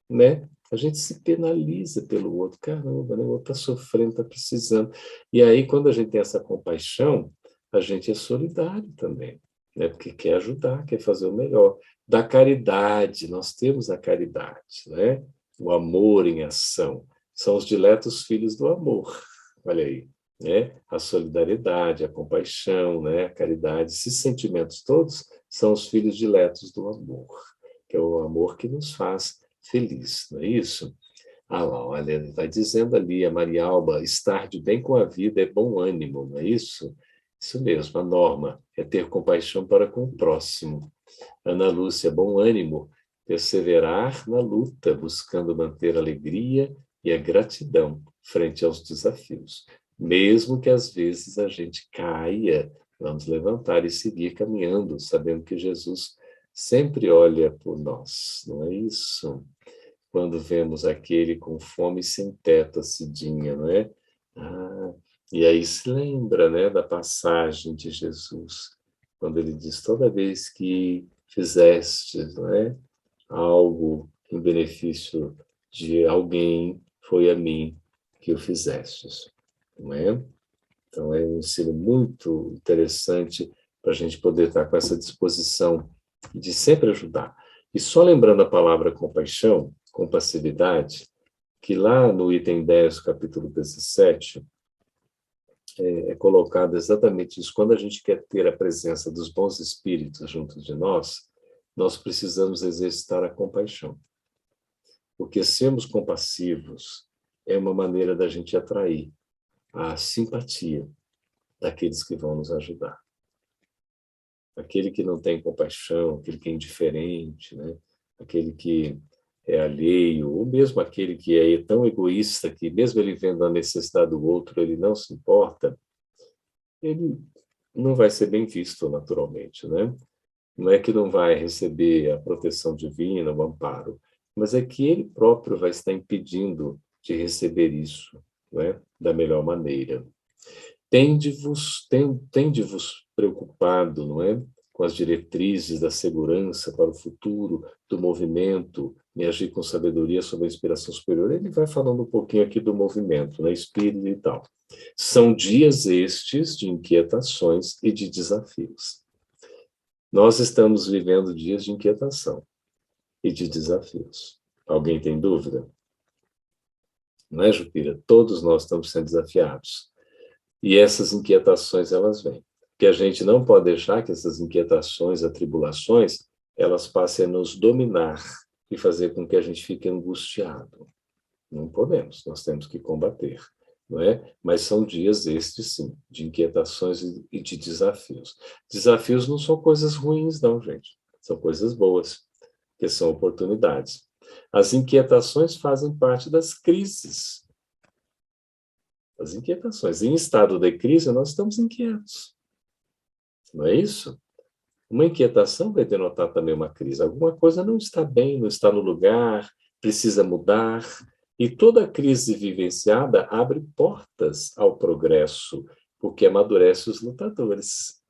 né? A gente se penaliza pelo outro, caramba, né? O outro está sofrendo, está precisando. E aí, quando a gente tem essa compaixão, a gente é solidário também, né? Porque quer ajudar, quer fazer o melhor. Da caridade, nós temos a caridade, né? O amor em ação. São os diletos filhos do amor, olha aí, né? A solidariedade, a compaixão, né? A caridade, esses sentimentos todos são os filhos diletos do amor, que é o amor que nos faz feliz, não é isso? Ah lá, olha, vai dizendo ali a Maria Alba, estar de bem com a vida é bom ânimo, não é isso? Isso mesmo, a norma é ter compaixão para com o próximo. Ana Lúcia, bom ânimo, perseverar na luta, buscando manter a alegria e a gratidão frente aos desafios. Mesmo que às vezes a gente caia, vamos levantar e seguir caminhando, sabendo que Jesus sempre olha por nós, não é isso? Quando vemos aquele com fome sem teto, a Cidinha, não é? Ah, e aí se lembra, né, da passagem de Jesus, quando ele diz, toda vez que fizestes, não é, algo em benefício de alguém, foi a mim que o fizestes, não é? Então é um ensino muito interessante para a gente poder estar com essa disposição de sempre ajudar. E só lembrando a palavra compaixão, compassividade, que lá no item 10, capítulo 17, é colocado exatamente isso. Quando a gente quer ter a presença dos bons espíritos junto de nós, nós precisamos exercitar a compaixão. Porque sermos compassivos é uma maneira da gente atrair a simpatia daqueles que vão nos ajudar. Aquele que não tem compaixão, aquele que é indiferente, né? Aquele que é alheio, ou mesmo aquele que é tão egoísta que, mesmo ele vendo a necessidade do outro, ele não se importa, ele não vai ser bem visto naturalmente, né? Não é que não vai receber a proteção divina, o amparo, mas é que ele próprio vai estar impedindo de receber isso, né? Da melhor maneira. Tende-vos preocupado, não é? Com as diretrizes da segurança para o futuro do movimento, e agir com sabedoria sob a inspiração superior. Ele vai falando um pouquinho aqui do movimento, né? Espírito e tal. São dias estes de inquietações e de desafios. Nós estamos vivendo dias de inquietação e de desafios. Alguém tem dúvida? Não é, Jupira? Todos nós estamos sendo desafiados. E essas inquietações, elas vêm. Que a gente não pode deixar que essas inquietações, atribulações, elas passem a nos dominar e fazer com que a gente fique angustiado. Não podemos, nós temos que combater, não é? Mas são dias estes, sim, de inquietações e de desafios. Desafios não são coisas ruins, não, gente. São coisas boas, que são oportunidades. As inquietações fazem parte das crises. As inquietações. Em estado de crise, nós estamos inquietos. Não é isso? Uma inquietação vai denotar também uma crise. Alguma coisa não está bem, não está no lugar, precisa mudar. E toda crise vivenciada abre portas ao progresso, porque amadurece os lutadores.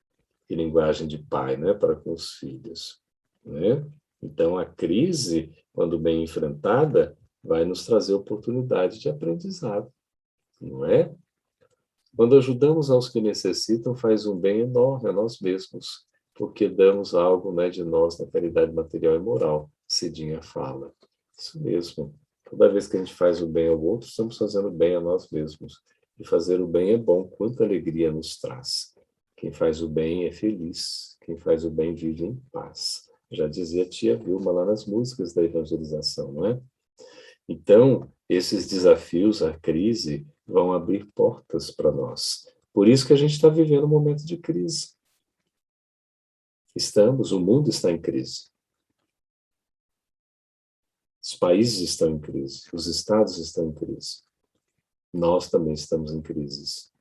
Em linguagem de pai, né, para com os filhos. Né? Então, a crise, quando bem enfrentada, vai nos trazer oportunidade de aprendizado. Não é? Quando ajudamos aos que necessitam, faz um bem enorme a nós mesmos. porque damos algo, né, de nós na caridade material e moral. Cidinha fala. Isso mesmo. Toda vez que a gente faz o bem ao outro, estamos fazendo bem a nós mesmos. E fazer o bem é bom, quanta alegria nos traz. Quem faz o bem é feliz. Quem faz o bem vive em paz. Já dizia a tia Vilma lá nas músicas da evangelização, não é? Então, esses desafios, a crise, vão abrir portas para nós. Por isso que a gente está vivendo um momento de crise. O mundo está em crise. Os países estão em crise, os estados estão em crise. Nós também estamos em crises.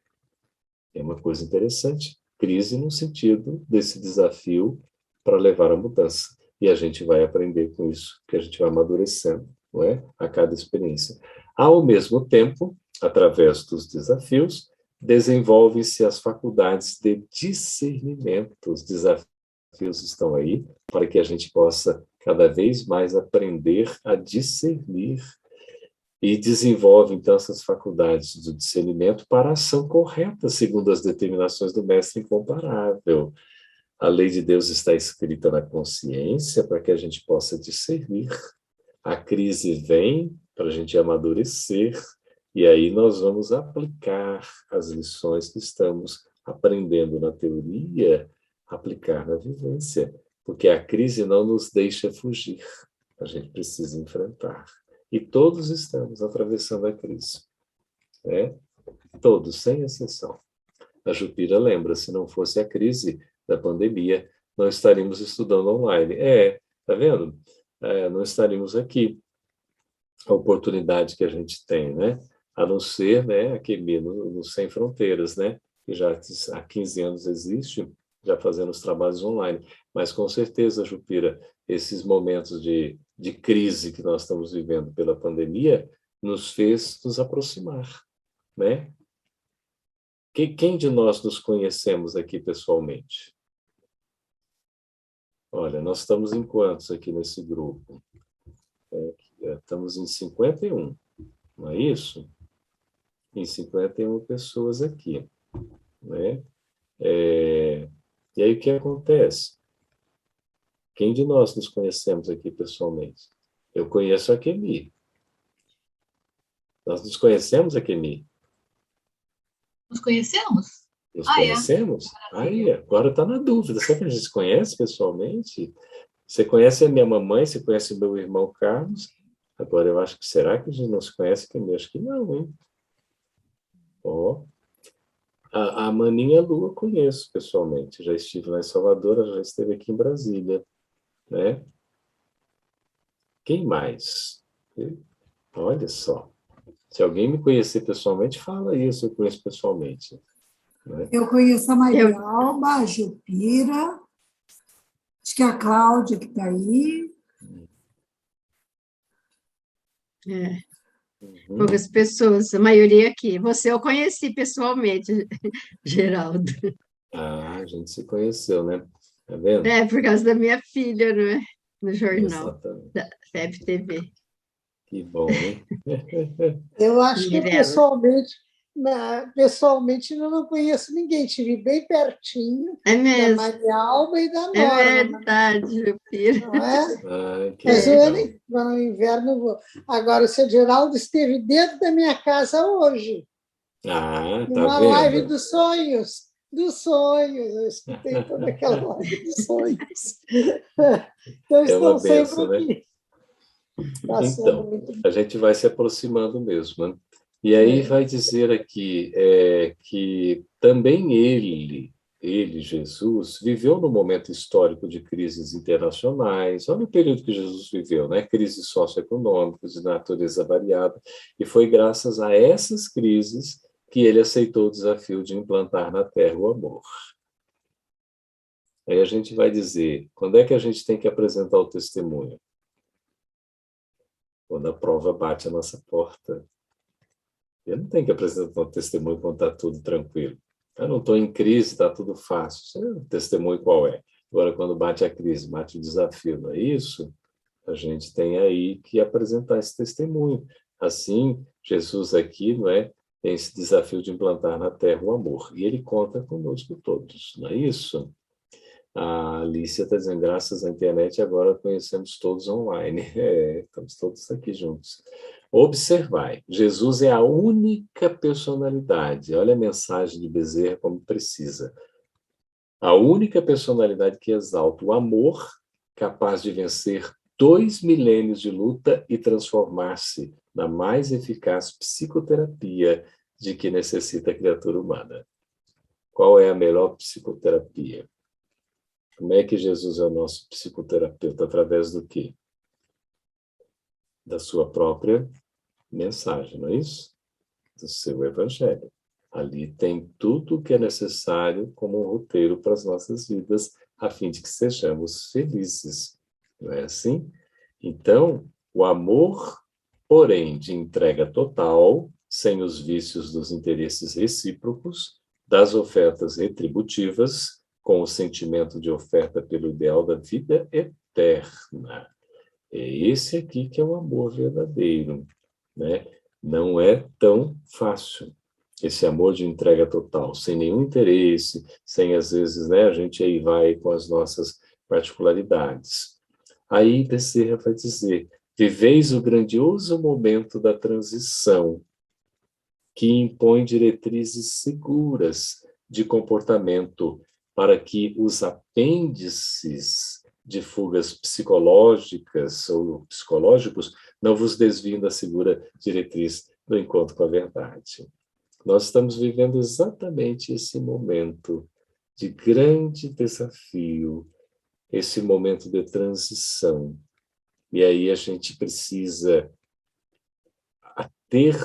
É uma coisa interessante. Crise no sentido desse desafio para levar à mudança. E a gente vai aprender com isso, que a gente vai amadurecendo, não é? A cada experiência. Ao mesmo tempo, através dos desafios, desenvolvem-se as faculdades de discernimento. Os desafios estão aí para que a gente possa cada vez mais aprender a discernir e desenvolve, então, essas faculdades do discernimento para a ação correta, segundo as determinações do Mestre Incomparável. A lei de Deus está escrita na consciência para que a gente possa discernir. A crise vem para a gente amadurecer, e aí nós vamos aplicar as lições que estamos aprendendo na teoria, aplicar na vivência, porque a crise não nos deixa fugir, a gente precisa enfrentar. E todos estamos atravessando a crise, né? Todos, sem exceção. A Jupira lembra, se não fosse a crise da pandemia, não estaríamos estudando online. Tá vendo? Não estaríamos aqui. A oportunidade que a gente tem, né? A não ser, né, aquele no Sem Fronteiras, né? Que já há 15 anos existe, já fazendo os trabalhos online. Mas, com certeza, Jupira, esses momentos de crise que nós estamos vivendo pela pandemia nos fez nos aproximar, né? Quem de nós nos conhecemos aqui pessoalmente? Olha, nós estamos em quantos aqui nesse grupo? Estamos em 51, não é isso? Em 51 pessoas aqui, né? E aí o que acontece? Quem de nós nos conhecemos aqui pessoalmente? Eu conheço a Kemi. Nós nos conhecemos, a Kemi? Nos conhecemos? Nos conhecemos? Aí, agora está na dúvida. Será que a gente se conhece pessoalmente? Você conhece a minha mamãe? Você conhece o meu irmão Carlos? Agora, eu acho que será que a gente não se conhece, Kemi? Acho que não, hein? Ó. A Maninha Lu eu conheço pessoalmente. Já estive lá em Salvador, ela já esteve aqui em Brasília, né? Quem mais? Olha só. Se alguém me conhecer pessoalmente, fala isso, eu conheço pessoalmente. Né? Eu conheço a Maria Alba, a Jupira, acho que a Cláudia que está aí. Poucas pessoas, a maioria aqui. Você eu conheci pessoalmente, Geraldo. A gente se conheceu, né? Tá vendo? Por causa da minha filha, não é? No jornal, Exatamente. da FEB TV. Que bom, hein? Eu acho que Mirella. pessoalmente eu não conheço ninguém. Estive bem pertinho É da mesmo. Maria Alba e da É Norma. verdade, Jupira. Não é? Ai, que Mas legal. no inverno eu vou. Agora, o seu Geraldo esteve dentro da minha casa hoje, Ah, tá numa live vendo? dos sonhos. Dos sonhos, eu escutei toda aquela live dos sonhos. Então, É uma estão sempre benção, né? aqui. Está sendo Então, muito bom. a gente vai se aproximando mesmo, né? E aí vai dizer aqui que também ele, Jesus, viveu num momento histórico de crises internacionais. Olha o período que Jesus viveu, né? Crises socioeconômicas de natureza variada. E foi graças a essas crises que ele aceitou o desafio de implantar na Terra o amor. Aí a gente vai dizer, quando é que a gente tem que apresentar o testemunho? Quando a prova bate a nossa porta. Eu não tenho que apresentar um testemunho quando está tudo tranquilo. Eu não estou em crise, está tudo fácil. O testemunho qual é? Agora, quando bate a crise, bate o desafio, não é isso? A gente tem aí que apresentar esse testemunho. Assim, Jesus aqui, não é? Tem esse desafio de implantar na Terra o amor. E ele conta conosco todos, não é isso? A Alicia está dizendo, graças à internet, agora conhecemos todos online. Estamos todos aqui juntos. Observai, Jesus é a única personalidade. Olha a mensagem de Bezerra como precisa. A única personalidade que exalta o amor, capaz de vencer 2 milênios de luta e transformar-se na mais eficaz psicoterapia de que necessita a criatura humana. Qual é a melhor psicoterapia? Como é que Jesus é o nosso psicoterapeuta? Através do quê? Da sua própria mensagem, não é isso? Do seu evangelho. Ali tem tudo o que é necessário como um roteiro para as nossas vidas, a fim de que sejamos felizes. Não é assim? Então, o amor, porém, de entrega total, sem os vícios dos interesses recíprocos, das ofertas retributivas, com o sentimento de oferta pelo ideal da vida eterna. É esse aqui que é o amor verdadeiro, né? Não é tão fácil. Esse amor de entrega total, sem nenhum interesse, sem às vezes, né, a gente aí vai com as nossas particularidades. Aí Bezerra vai dizer, viveis o grandioso momento da transição, que impõe diretrizes seguras de comportamento para que os apêndices de fugas psicológicas ou psicológicos não vos desviem da segura diretriz do encontro com a verdade. Nós estamos vivendo exatamente esse momento de grande desafio, esse momento de transição. E aí a gente precisa ter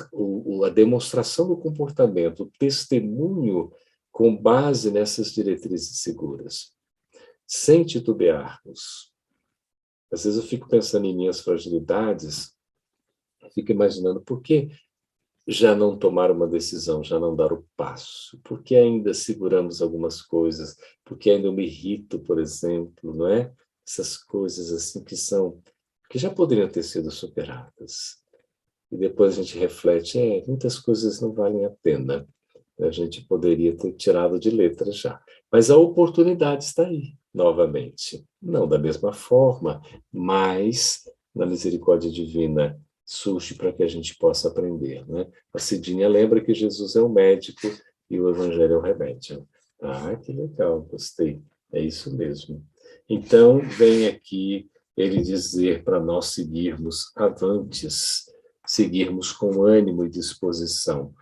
a demonstração do comportamento, o testemunho com base nessas diretrizes seguras, sem titubearmos. Às vezes eu fico pensando em minhas fragilidades, fico imaginando por que já não tomar uma decisão, já não dar o passo, por que ainda seguramos algumas coisas, por que ainda eu me irrito, por exemplo, não é? Essas coisas assim que já poderiam ter sido superadas. E depois a gente reflete, muitas coisas não valem a pena. A gente poderia ter tirado de letra já. Mas a oportunidade está aí, novamente. Não da mesma forma, mas na misericórdia divina surge para que a gente possa aprender, né? A Cidinha lembra que Jesus é o médico e o Evangelho é o remédio. Ah, que legal, gostei. É isso mesmo. Então, vem aqui ele dizer para nós seguirmos avantes, seguirmos com ânimo e disposição.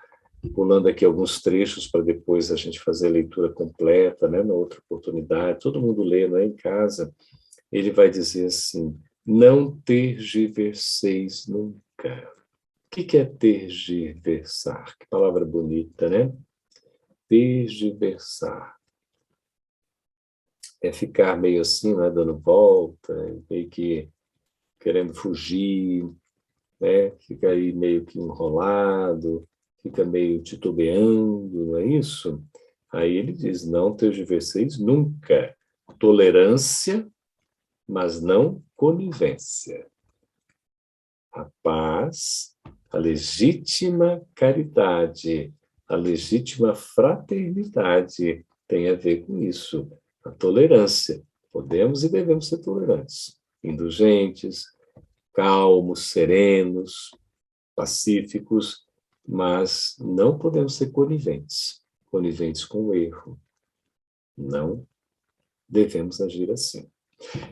Pulando aqui alguns trechos para depois a gente fazer a leitura completa, né, na outra oportunidade, todo mundo lê, não é, em casa, ele vai dizer assim, não tergiverseis nunca. O que é tergiversar? Que palavra bonita, né? Tergiversar. É ficar meio assim, né, dando volta, meio que querendo fugir, né? Fica aí meio que enrolado, fica meio titubeando, não é isso? Aí ele diz, não tergiverseis nunca. Tolerância, mas não conivência. A paz, a legítima caridade, a legítima fraternidade tem a ver com isso. A tolerância. Podemos e devemos ser tolerantes, indulgentes, calmos, serenos, pacíficos, mas não podemos ser coniventes, coniventes com o erro. Não devemos agir assim.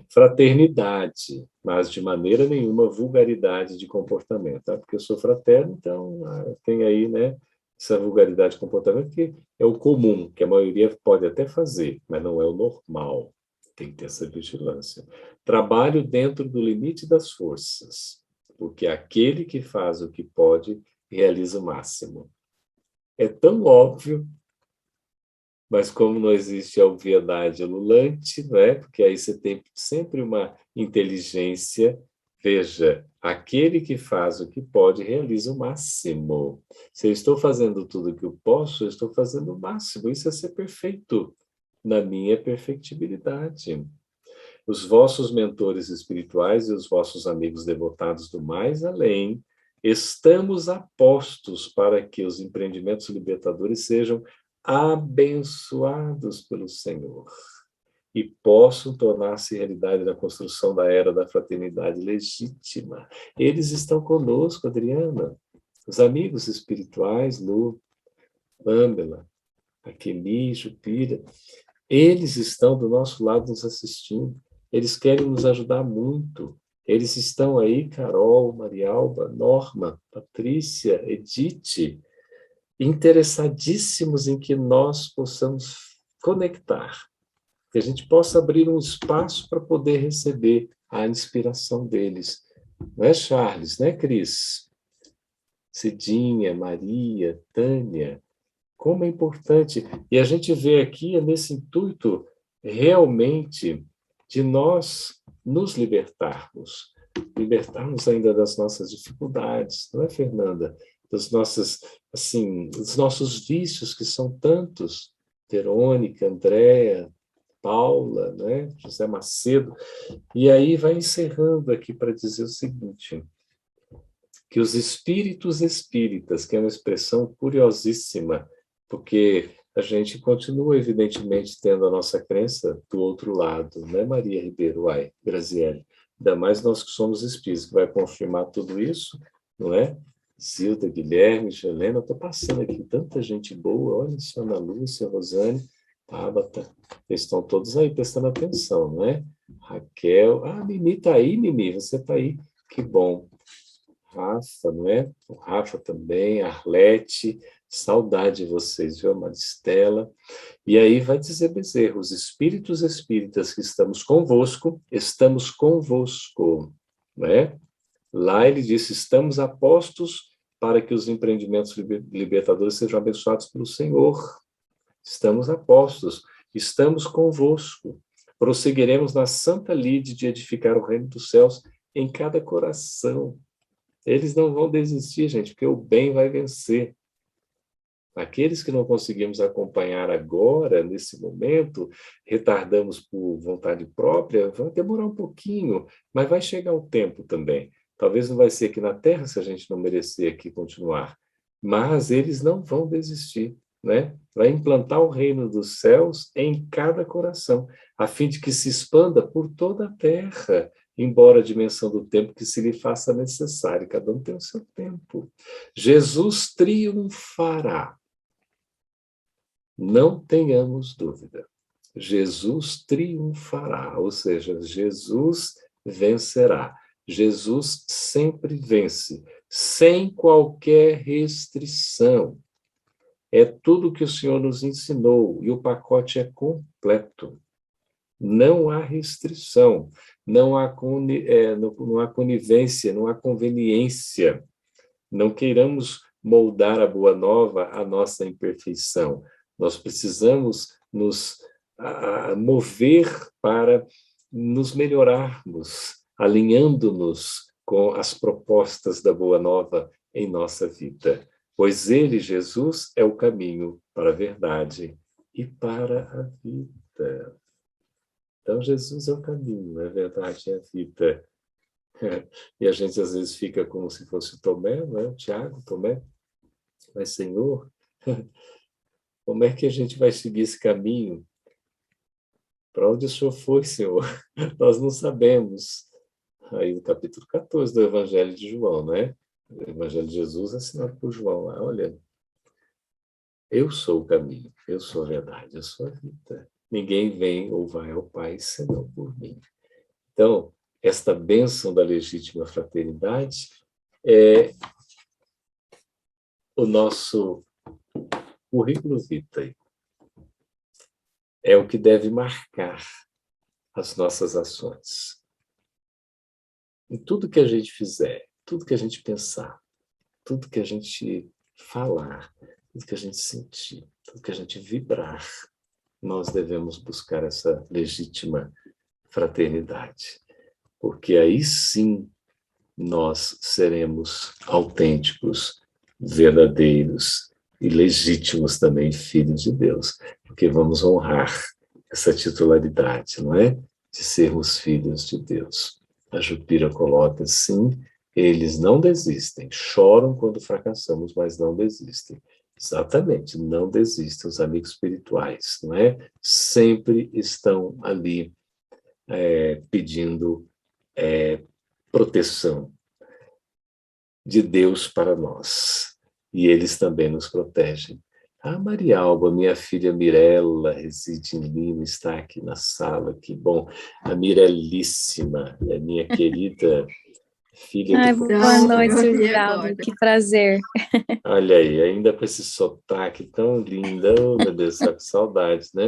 Fraternidade, mas de maneira nenhuma vulgaridade de comportamento. Porque eu sou fraterno, então tem aí, né, essa vulgaridade de comportamento que é o comum, que a maioria pode até fazer, mas não é o normal. Tem que ter essa vigilância. Trabalho dentro do limite das forças, porque aquele que faz o que pode realiza o máximo. É tão óbvio, mas como não existe a obviedade ululante, não é? Porque aí você tem sempre uma inteligência. Veja, aquele que faz o que pode realiza o máximo. Se eu estou fazendo tudo o que eu posso, eu estou fazendo o máximo. Isso é ser perfeito, na minha perfectibilidade. Os vossos mentores espirituais e os vossos amigos devotados do mais além, estamos apostos para que os empreendimentos libertadores sejam abençoados pelo Senhor. e possam tornar-se realidade na construção da era da fraternidade legítima. Eles estão conosco, Adriana. Os amigos espirituais, Lu, Pamela, Akemi, Jupira, eles estão do nosso lado nos assistindo. Eles querem nos ajudar muito. Eles estão aí, Carol, Marialba, Norma, Patrícia, Edith, interessadíssimos em que nós possamos conectar, que a gente possa abrir um espaço para poder receber a inspiração deles. Não é, Charles? Não é, Cris? Cidinha, Maria, Tânia, como é importante. E a gente vê aqui, nesse intuito, realmente, de nós nos libertarmos ainda das nossas dificuldades, não é, Fernanda? Das nossas, assim, dos nossos vícios, que são tantos, Verônica, Andréa, Paula, né? José Macedo, e aí vai encerrando aqui para dizer o seguinte, que os espíritos espíritas, que é uma expressão curiosíssima, porque a gente continua, evidentemente, tendo a nossa crença do outro lado, né, Maria Ribeiro, Graziele? Ainda mais nós que somos espíritos, que vai confirmar tudo isso, não é? Zilda, Guilherme, Helena, estou passando aqui, tanta gente boa, olha só, Ana Lúcia, Rosane, Tabata, eles estão todos aí prestando atenção, não é? Raquel, Mimi está aí, Mimi, você está aí, que bom. Rafa, não é? O Rafa também, Arlete, saudade de vocês, viu, Maristela? E aí vai dizer Bezerra, os espíritos espíritas que estamos convosco, não é? Lá ele disse, estamos apostos para que os empreendimentos libertadores sejam abençoados pelo Senhor. Estamos apostos, estamos convosco. Prosseguiremos na santa lide de edificar o reino dos céus em cada coração. Eles não vão desistir, gente, porque o bem vai vencer. Aqueles que não conseguimos acompanhar agora, nesse momento, retardamos por vontade própria, vai demorar um pouquinho, mas vai chegar o tempo também. Talvez não vai ser aqui na Terra, se a gente não merecer aqui continuar. Mas eles não vão desistir, né? Vai implantar o reino dos céus em cada coração, a fim de que se expanda por toda a Terra, embora a dimensão do tempo que se lhe faça necessário. Cada um tem o seu tempo. Jesus triunfará. Não tenhamos dúvida. Jesus triunfará, ou seja, Jesus vencerá. Jesus sempre vence, sem qualquer restrição. É tudo que o Senhor nos ensinou, e o pacote é completo. Não há restrição, não há conivência, não há conveniência. Não queiramos moldar a Boa Nova à nossa imperfeição. Nós precisamos nos mover para nos melhorarmos, alinhando-nos com as propostas da Boa Nova em nossa vida. Pois ele, Jesus, é o caminho para a verdade e para a vida. Então, Jesus é o caminho, é a verdade, é a vida. E a gente, às vezes, fica como se fosse Tomé, não é? O Tiago, Tomé. Mas, Senhor, como é que a gente vai seguir esse caminho? Para onde o Senhor foi, Senhor? Nós não sabemos. Aí, no capítulo 14 do Evangelho de João, né? O Evangelho de Jesus assinado por João lá, olha, eu sou o caminho, eu sou a verdade, eu sou a vida. Ninguém vem ou vai ao Pai senão por mim. Então, esta bênção da legítima fraternidade é o nosso currículo vitae. É o que deve marcar as nossas ações. Em tudo que a gente fizer, tudo que a gente pensar, tudo que a gente falar, tudo que a gente sentir, tudo que a gente vibrar, nós devemos buscar essa legítima fraternidade. Porque aí sim nós seremos autênticos, verdadeiros e legítimos também filhos de Deus, porque vamos honrar essa titularidade, não é? De sermos filhos de Deus. A Jupira coloca, sim, eles não desistem, choram quando fracassamos, mas não desistem. Exatamente, não desistam, os amigos espirituais, não é? Sempre estão ali pedindo proteção de Deus para nós. E eles também nos protegem. A Maria Alba, minha filha Mirella, reside em Lima, está aqui na sala, que bom. A Mirelíssima, é minha querida filha Ai, do boa coração. noite, eu vi Geraldo. agora. Que prazer. Olha aí, ainda com esse sotaque tão lindo, oh, meu Deus, tá com saudades, né?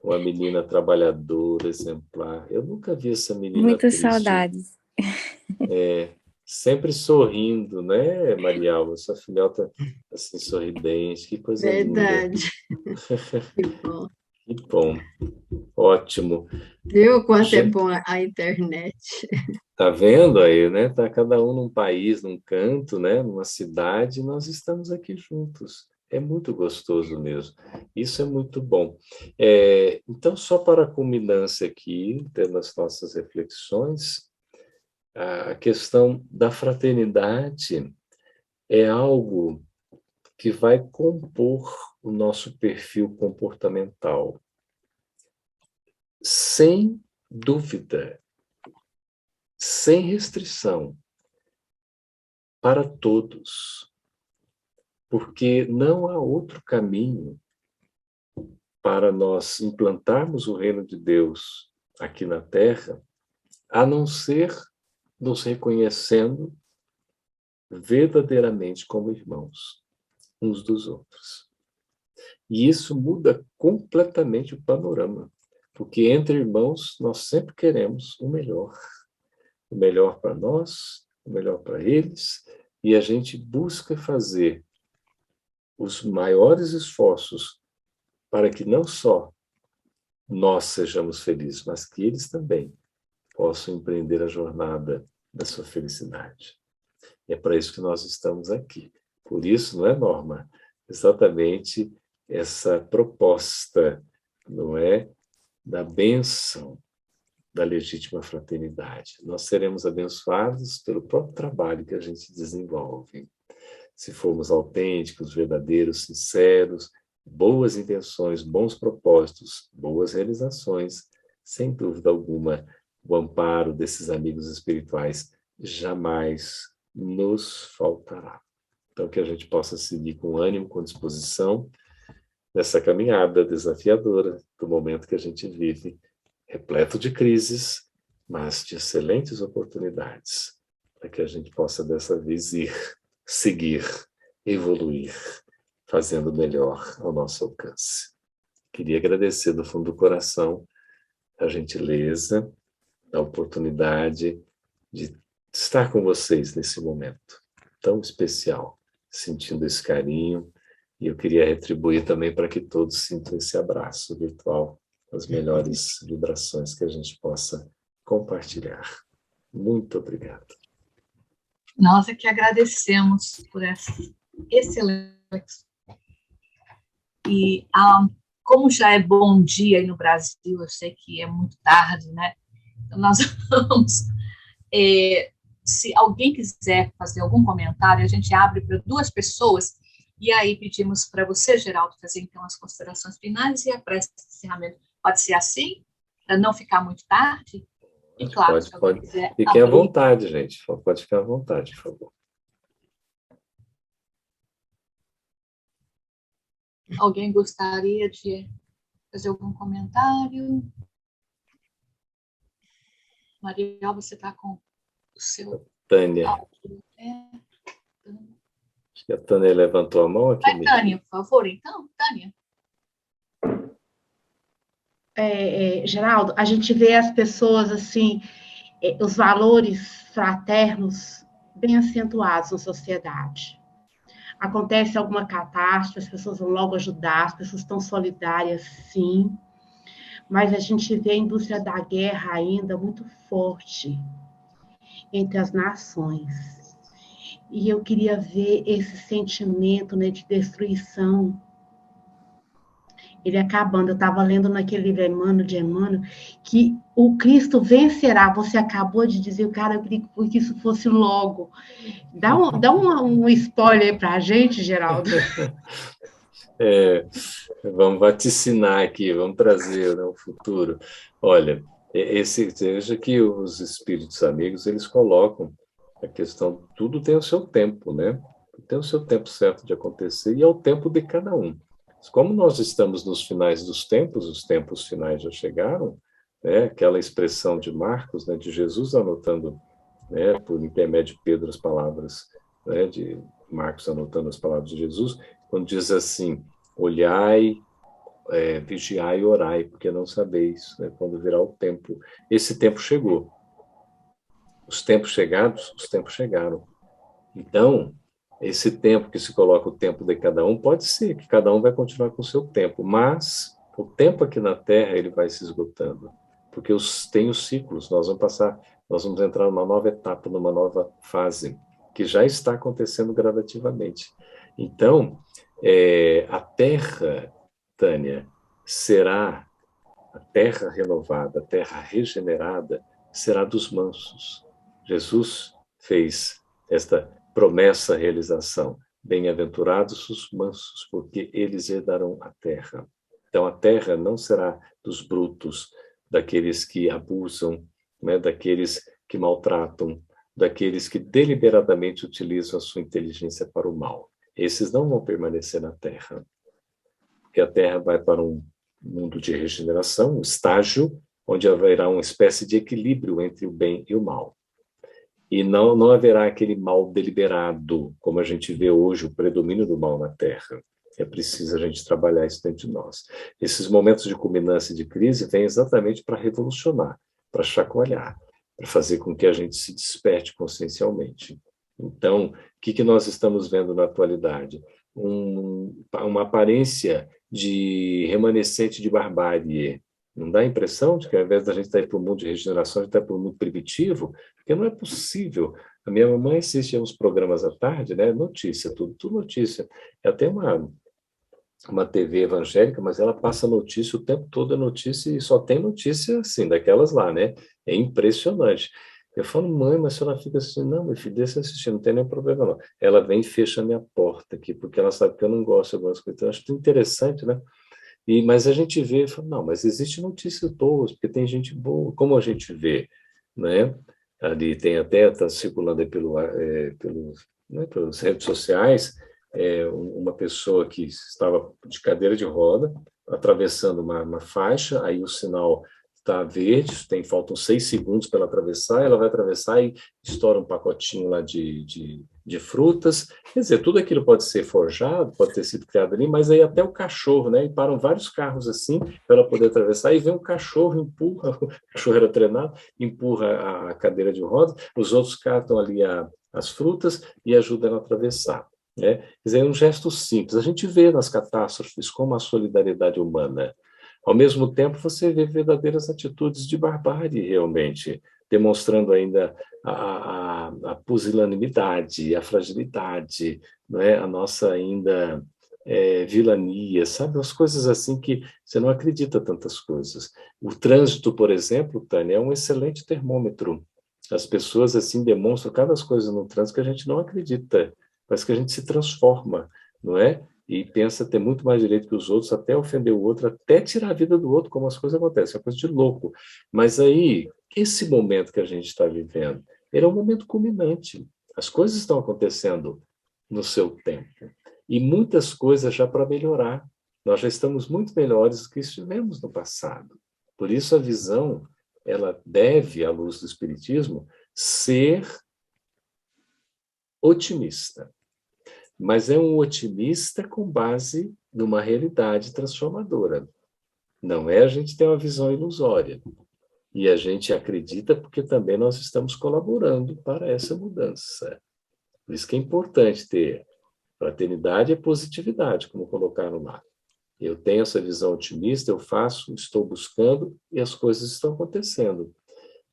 Uma menina trabalhadora, exemplar. Eu nunca vi essa menina Muitas triste. saudades. Sempre sorrindo, né, Maria Alba? Sua filhota, assim, sorridente, que coisa linda. Verdade. Que bom. Que bom, ótimo. Viu quanto é Gente, bom a internet? tá vendo aí, né? Tá cada um num país, num canto, né? Numa cidade, nós estamos aqui juntos. É muito gostoso mesmo. Isso é muito bom. Então, só para a culminância aqui, das nossas reflexões, a questão da fraternidade é algo que vai compor o nosso perfil comportamental. Sem dúvida, sem restrição, para todos, porque não há outro caminho para nós implantarmos o reino de Deus aqui na Terra, a não ser nos reconhecendo verdadeiramente como irmãos uns dos outros. E isso muda completamente o panorama, porque entre irmãos nós sempre queremos o melhor para nós, o melhor para eles, e a gente busca fazer os maiores esforços para que não só nós sejamos felizes, mas que eles também possam empreender a jornada da sua felicidade. E é para isso que nós estamos aqui. Por isso, não é, Norma? Exatamente essa proposta, não é, da bênção da legítima fraternidade. Nós seremos abençoados pelo próprio trabalho que a gente desenvolve. Se formos autênticos, verdadeiros, sinceros, boas intenções, bons propósitos, boas realizações, sem dúvida alguma, o amparo desses amigos espirituais jamais nos faltará. Então, que a gente possa seguir com ânimo, com disposição, nessa caminhada desafiadora do momento que a gente vive, repleto de crises, mas de excelentes oportunidades, para que a gente possa dessa vez seguir, evoluir, fazendo melhor ao nosso alcance. Queria agradecer do fundo do coração a gentileza, a oportunidade de estar com vocês nesse momento tão especial, sentindo esse carinho, e eu queria retribuir também para que todos sintam esse abraço virtual, as melhores vibrações que a gente possa compartilhar. Muito obrigado. Nós é que agradecemos por essa excelente. E como já é bom dia aí no Brasil, eu sei que é muito tarde, né? Então nós vamos. Se alguém quiser fazer algum comentário, a gente abre para 2 pessoas, e aí pedimos para você, Geraldo, fazer então as considerações finais e a prece de encerramento. Pode ser assim, para não ficar muito tarde? E claro, se alguém quiser fiquem à vontade, gente. Pode ficar à vontade, por favor. Alguém gostaria de fazer algum comentário? Maria, você está com o seu... Tânia. Acho que a Tânia levantou a mão aqui. Vai, Tânia, por favor, então. Tânia. Geraldo, a gente vê as pessoas, assim, os valores fraternos bem acentuados na sociedade. Acontece alguma catástrofe, as pessoas vão logo ajudar, as pessoas estão solidárias, sim, mas a gente vê a indústria da guerra ainda muito forte entre as nações. E eu queria ver esse sentimento, né, de destruição ele acabando. Eu estava lendo naquele livro Emmanuel, de Emmanuel, que o Cristo vencerá. Você acabou de dizer, cara, eu queria que isso fosse logo. Dá um spoiler para a gente, Geraldo. Vamos vaticinar aqui, vamos trazer, né, o futuro. Olha, veja que os espíritos amigos, eles colocam a questão, tudo tem o seu tempo, né? Tem o seu tempo certo de acontecer e é o tempo de cada um. Como nós estamos nos finais dos tempos, os tempos finais já chegaram, né? Aquela expressão de Marcos, né, de Jesus anotando, né, por intermédio de Pedro as palavras, né, de Marcos anotando as palavras de Jesus, quando diz assim: olhai, vigiai e orai, porque não sabeis, né, quando virá o tempo. Esse tempo chegou. Os tempos chegados, os tempos chegaram. Então, esse tempo que se coloca o tempo de cada um, pode ser que cada um vai continuar com o seu tempo, mas o tempo aqui na Terra ele vai se esgotando, porque tem os ciclos, nós vamos entrar numa nova etapa, numa nova fase, que já está acontecendo gradativamente. Então, a Terra, Tânia, será a Terra renovada, a Terra regenerada, será dos mansos. Jesus fez esta promessa, realização. Bem-aventurados os mansos, porque eles herdarão a terra. Então, a terra não será dos brutos, daqueles que abusam, né, daqueles que maltratam, daqueles que deliberadamente utilizam a sua inteligência para o mal. Esses não vão permanecer na terra, porque a terra vai para um mundo de regeneração, um estágio onde haverá uma espécie de equilíbrio entre o bem e o mal. E não haverá aquele mal deliberado, como a gente vê hoje, o predomínio do mal na Terra. É preciso a gente trabalhar isso dentro de nós. Esses momentos de culminância e de crise vêm exatamente para revolucionar, para chacoalhar, para fazer com que a gente se desperte consciencialmente. Então, o que nós estamos vendo na atualidade? Uma aparência de remanescente de barbárie. Não dá a impressão de que, ao invés da gente estar para o mundo de regeneração, a gente está para o mundo primitivo? Porque não é possível. A minha mamãe assiste uns programas à tarde, né? Notícia, tudo notícia. Ela tem uma TV evangélica, mas ela passa notícia o tempo todo, notícia, e só tem notícia, assim, daquelas lá, né? É impressionante. Eu falo, mãe, mas a senhora fica assim, não, meu filho, deixa eu assistir, não tem nenhum problema, não. Ela vem e fecha a minha porta aqui, porque ela sabe que eu não gosto de algumas coisas. Então, eu acho interessante, né? Mas a gente vê, fala, não, mas existe notícias boas, porque tem gente boa, como a gente vê, né? Ali tem até, está circulando aí pelas redes sociais, uma pessoa que estava de cadeira de roda, atravessando uma faixa, aí o sinal está verde, faltam 6 segundos para ela atravessar, ela vai atravessar e estoura um pacotinho lá de frutas. Quer dizer, tudo aquilo pode ser forjado, pode ter sido criado ali, mas aí até o cachorro, né? E param vários carros assim para ela poder atravessar, e vem um cachorro, empurra, o cachorro era treinado, empurra a cadeira de rodas, os outros catam ali as frutas e ajudam ela a atravessar. Né? Quer dizer, é um gesto simples. A gente vê nas catástrofes como a solidariedade humana. Ao mesmo tempo, você vê verdadeiras atitudes de barbárie, realmente, demonstrando ainda a pusilanimidade, a fragilidade, não é? A nossa ainda vilania, sabe? As coisas assim que você não acredita tantas coisas. O trânsito, por exemplo, Tânia, é um excelente termômetro. As pessoas assim demonstram cada coisa no trânsito que a gente não acredita, mas que a gente se transforma, não é? E pensa ter muito mais direito que os outros, até ofender o outro, até tirar a vida do outro, como as coisas acontecem, é uma coisa de louco. Mas aí, esse momento que a gente está vivendo, ele é um momento culminante. As coisas estão acontecendo no seu tempo. E muitas coisas já para melhorar. Nós já estamos muito melhores do que estivemos no passado. Por isso a visão, ela deve, à luz do Espiritismo, ser otimista. Mas é um otimista com base numa realidade transformadora. Não é a gente ter uma visão ilusória. E a gente acredita porque também nós estamos colaborando para essa mudança. Por isso que é importante ter fraternidade e positividade, como colocaram lá. Eu tenho essa visão otimista, eu faço, estou buscando e as coisas estão acontecendo.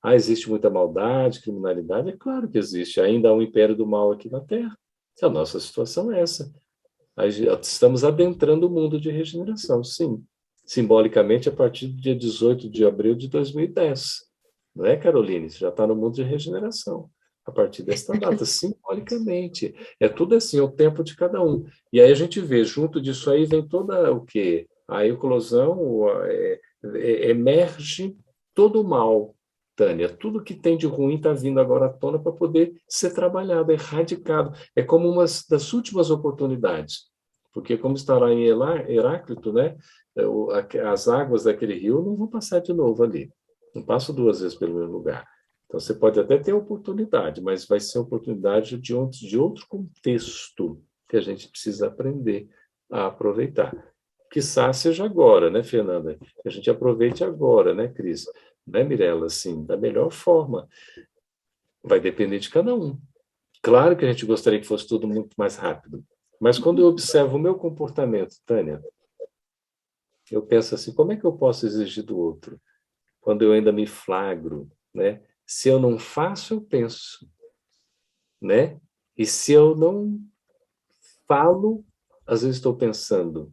Existe muita maldade, criminalidade? É claro que existe. Ainda há um império do mal aqui na Terra. A nossa situação é essa. Estamos adentrando o mundo de regeneração, sim. simbolicamente a partir do dia 18 de abril de 2010. Não é, Caroline? Você já está no mundo de regeneração. A partir desta data, simbolicamente. É tudo assim, é o tempo de cada um. E aí a gente vê, junto disso aí vem toda o quê? A eclosão, emerge todo o mal, Tânia. Tudo que tem de ruim está vindo agora à tona para poder ser trabalhado, erradicado. É como uma das últimas oportunidades. Porque, como está lá em Heráclito, né? As águas daquele rio não vão passar de novo ali. Não passo 2 vezes pelo mesmo lugar. Então, você pode até ter oportunidade, mas vai ser oportunidade de outro contexto que a gente precisa aprender a aproveitar. Quiçá seja agora, né, Fernanda? Que a gente aproveite agora, né, Cris? Né, Mirella? Assim, da melhor forma. Vai depender de cada um. Claro que a gente gostaria que fosse tudo muito mais rápido, mas quando eu observo o meu comportamento, Tânia, eu penso assim, como é que eu posso exigir do outro? Quando eu ainda me flagro, né? Se eu não faço, eu penso, né? E se eu não falo, às vezes estou pensando.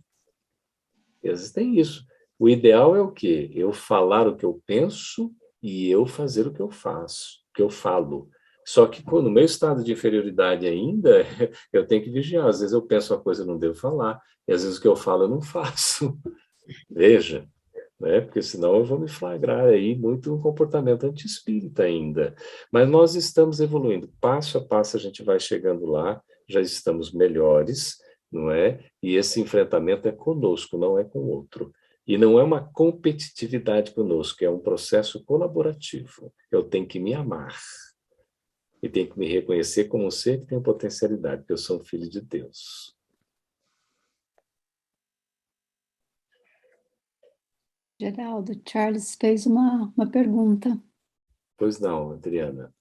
E às vezes tem isso. O ideal é o quê? Eu falar o que eu penso e eu fazer o que eu faço, o que eu falo. Só que no meu estado de inferioridade ainda, eu tenho que vigiar. Às vezes eu penso uma coisa e não devo falar, e às vezes o que eu falo eu não faço. Veja, né? Porque senão eu vou me flagrar aí muito um comportamento anti-espírita ainda. Mas nós estamos evoluindo. Passo a passo a gente vai chegando lá, já estamos melhores, não é? E esse enfrentamento é conosco, não é com o outro. E não é uma competitividade conosco, é um processo colaborativo. Eu tenho que me amar. E tenho que me reconhecer como um ser que tem potencialidade, porque eu sou um filho de Deus. Geraldo, Charles fez uma pergunta. Pois não, Adriana.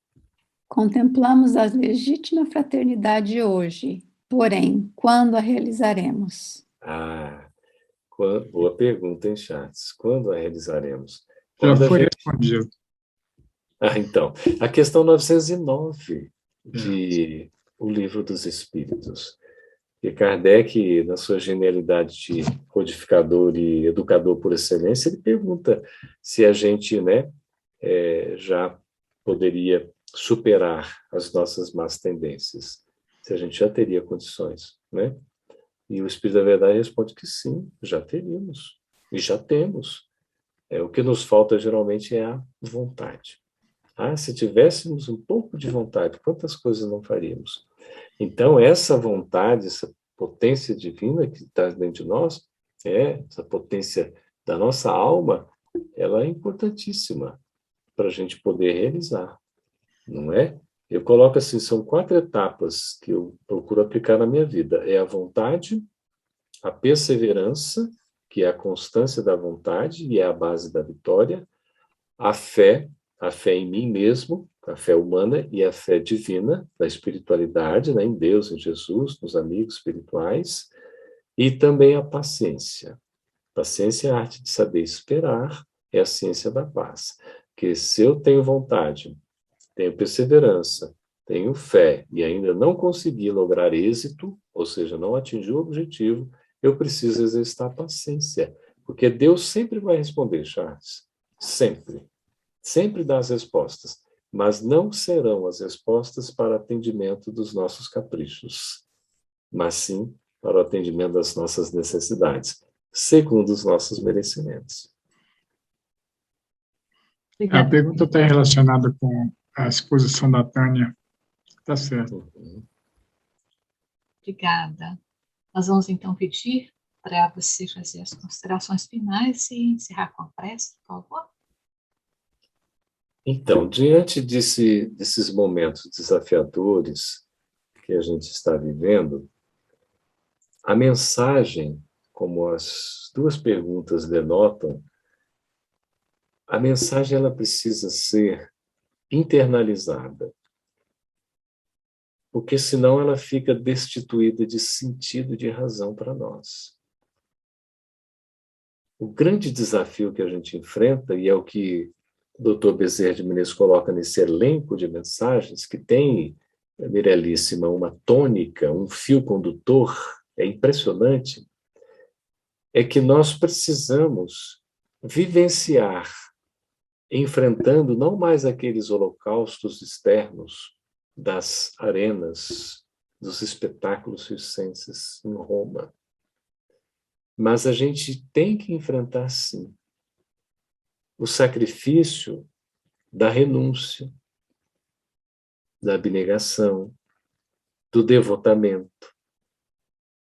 Contemplamos a legítima fraternidade hoje, porém, quando a realizaremos? Boa pergunta, hein, Charles? Quando a realizaremos? Já foi respondido. Então, a questão 909 de O Livro dos Espíritos. E Kardec, na sua genialidade de codificador e educador por excelência, ele pergunta se a gente, né, já poderia superar as nossas más tendências, se a gente já teria condições, né? E o Espírito da Verdade responde que sim, já teríamos, e já temos. O que nos falta geralmente é a vontade. Se tivéssemos um pouco de vontade, quantas coisas não faríamos? Então, essa vontade, essa potência divina que está dentro de nós, essa potência da nossa alma, ela é importantíssima para a gente poder realizar, não é? Eu coloco assim, são 4 etapas que eu procuro aplicar na minha vida. É a vontade, a perseverança, que é a constância da vontade e é a base da vitória, a fé em mim mesmo, a fé humana e a fé divina, da espiritualidade, né, em Deus, em Jesus, nos amigos espirituais, e também a paciência. Paciência é a arte de saber esperar, é a ciência da paz. Porque se eu tenho vontade, tenho perseverança, tenho fé e ainda não consegui lograr êxito, ou seja, não atingir o objetivo, eu preciso exercitar paciência, porque Deus sempre vai responder, Charles, sempre. Sempre dá as respostas, mas não serão as respostas para atendimento dos nossos caprichos, mas sim para o atendimento das nossas necessidades, segundo os nossos merecimentos. A pergunta está relacionada com a exposição da Tânia. Está certo. Obrigada. Nós vamos, então, pedir para você fazer as considerações finais e encerrar com a prece, por favor. Então, diante desses momentos desafiadores que a gente está vivendo, a mensagem, como as 2 perguntas denotam, a mensagem ela precisa ser internalizada, porque senão ela fica destituída de sentido e de razão para nós. O grande desafio que a gente enfrenta, e é o que o Dr. Bezerra de Menezes coloca nesse elenco de mensagens, que tem, Mirelíssima, uma tônica, um fio condutor, é impressionante, é que nós precisamos vivenciar, enfrentando não mais aqueles holocaustos externos das arenas, dos espetáculos circenses em Roma, mas a gente tem que enfrentar, sim, o sacrifício da renúncia, da abnegação, do devotamento,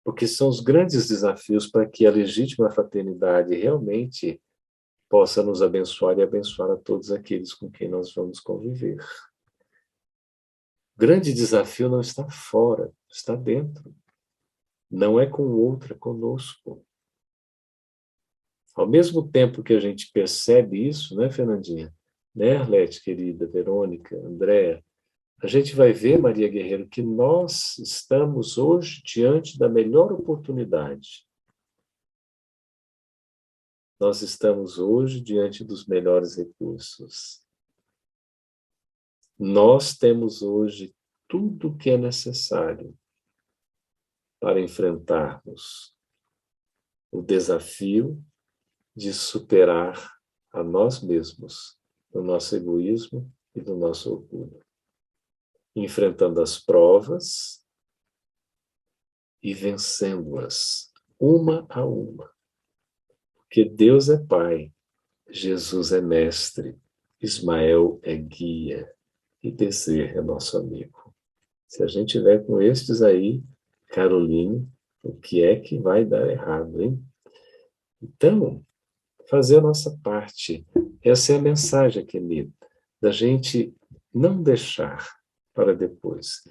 porque são os grandes desafios para que a legítima fraternidade realmente possa nos abençoar e abençoar a todos aqueles com quem nós vamos conviver. O grande desafio não está fora, está dentro. Não é com o outro, é conosco. Ao mesmo tempo que a gente percebe isso, né, Fernandinha? Né, Arlete, querida, Verônica, Andréa, a gente vai ver, Maria Guerreiro, que nós estamos hoje diante da melhor oportunidade. Nós estamos hoje diante dos melhores recursos. Nós temos hoje tudo o que é necessário para enfrentarmos o desafio de superar a nós mesmos, do nosso egoísmo e do nosso orgulho. Enfrentando as provas e vencendo-as, uma a uma. Porque Deus é Pai, Jesus é Mestre, Ismael é guia e Bezerra é nosso amigo. Se a gente tiver com estes aí, Caroline, o que é que vai dar errado, hein? Então, fazer a nossa parte. Essa é a mensagem, querido, da gente não deixar para depois.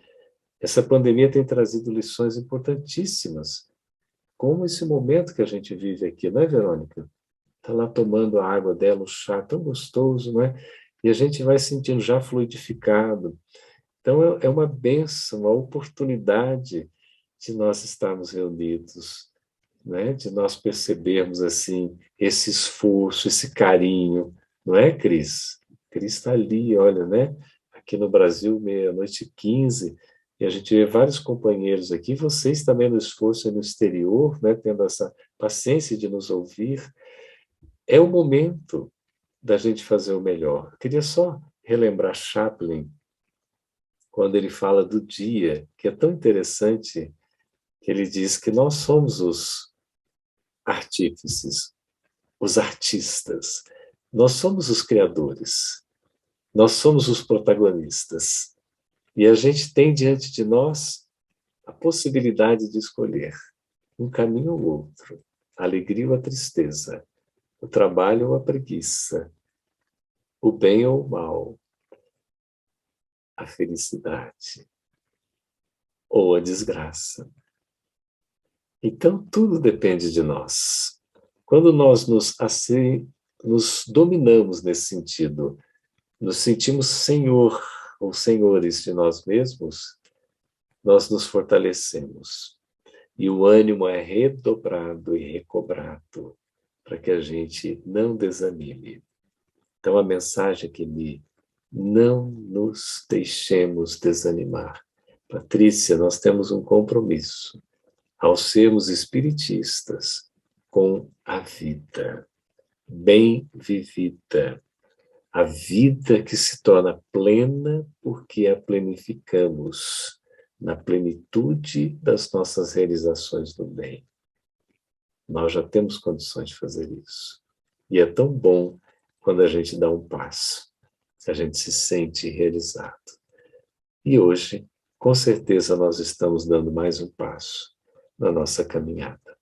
Essa pandemia tem trazido lições importantíssimas, como esse momento que a gente vive aqui, não é, Verônica? Está lá tomando a água dela, o chá tão gostoso, não é? E a gente vai sentindo já fluidificado. Então, é uma bênção, uma oportunidade de nós estarmos reunidos, né? De nós percebermos, assim, esse esforço, esse carinho, não é, Cris? Cris está ali, olha, né? Aqui no Brasil, 00:15, e a gente vê vários companheiros aqui, vocês também no esforço e no exterior, né? Tendo essa paciência de nos ouvir. É o momento da gente fazer o melhor. Eu queria só relembrar Chaplin, quando ele fala do dia, que é tão interessante, que ele diz que nós somos os artífices, os artistas, nós somos os criadores, nós somos os protagonistas. E a gente tem diante de nós a possibilidade de escolher um caminho ou outro, a alegria ou a tristeza, o trabalho ou a preguiça, o bem ou o mal, a felicidade ou a desgraça. Então, tudo depende de nós. Quando nós nos dominamos nesse sentido, nos sentimos senhor ou senhores de nós mesmos, nós nos fortalecemos. E o ânimo é redobrado e recobrado para que a gente não desanime. Então, a mensagem que não nos deixemos desanimar. Patrícia, nós temos um compromisso ao sermos espiritistas com a vida bem vivida, a vida que se torna plena porque a plenificamos na plenitude das nossas realizações do bem. Nós já temos condições de fazer isso. E é tão bom quando a gente dá um passo, a gente se sente realizado. E hoje, com certeza, nós estamos dando mais um passo na nossa caminhada.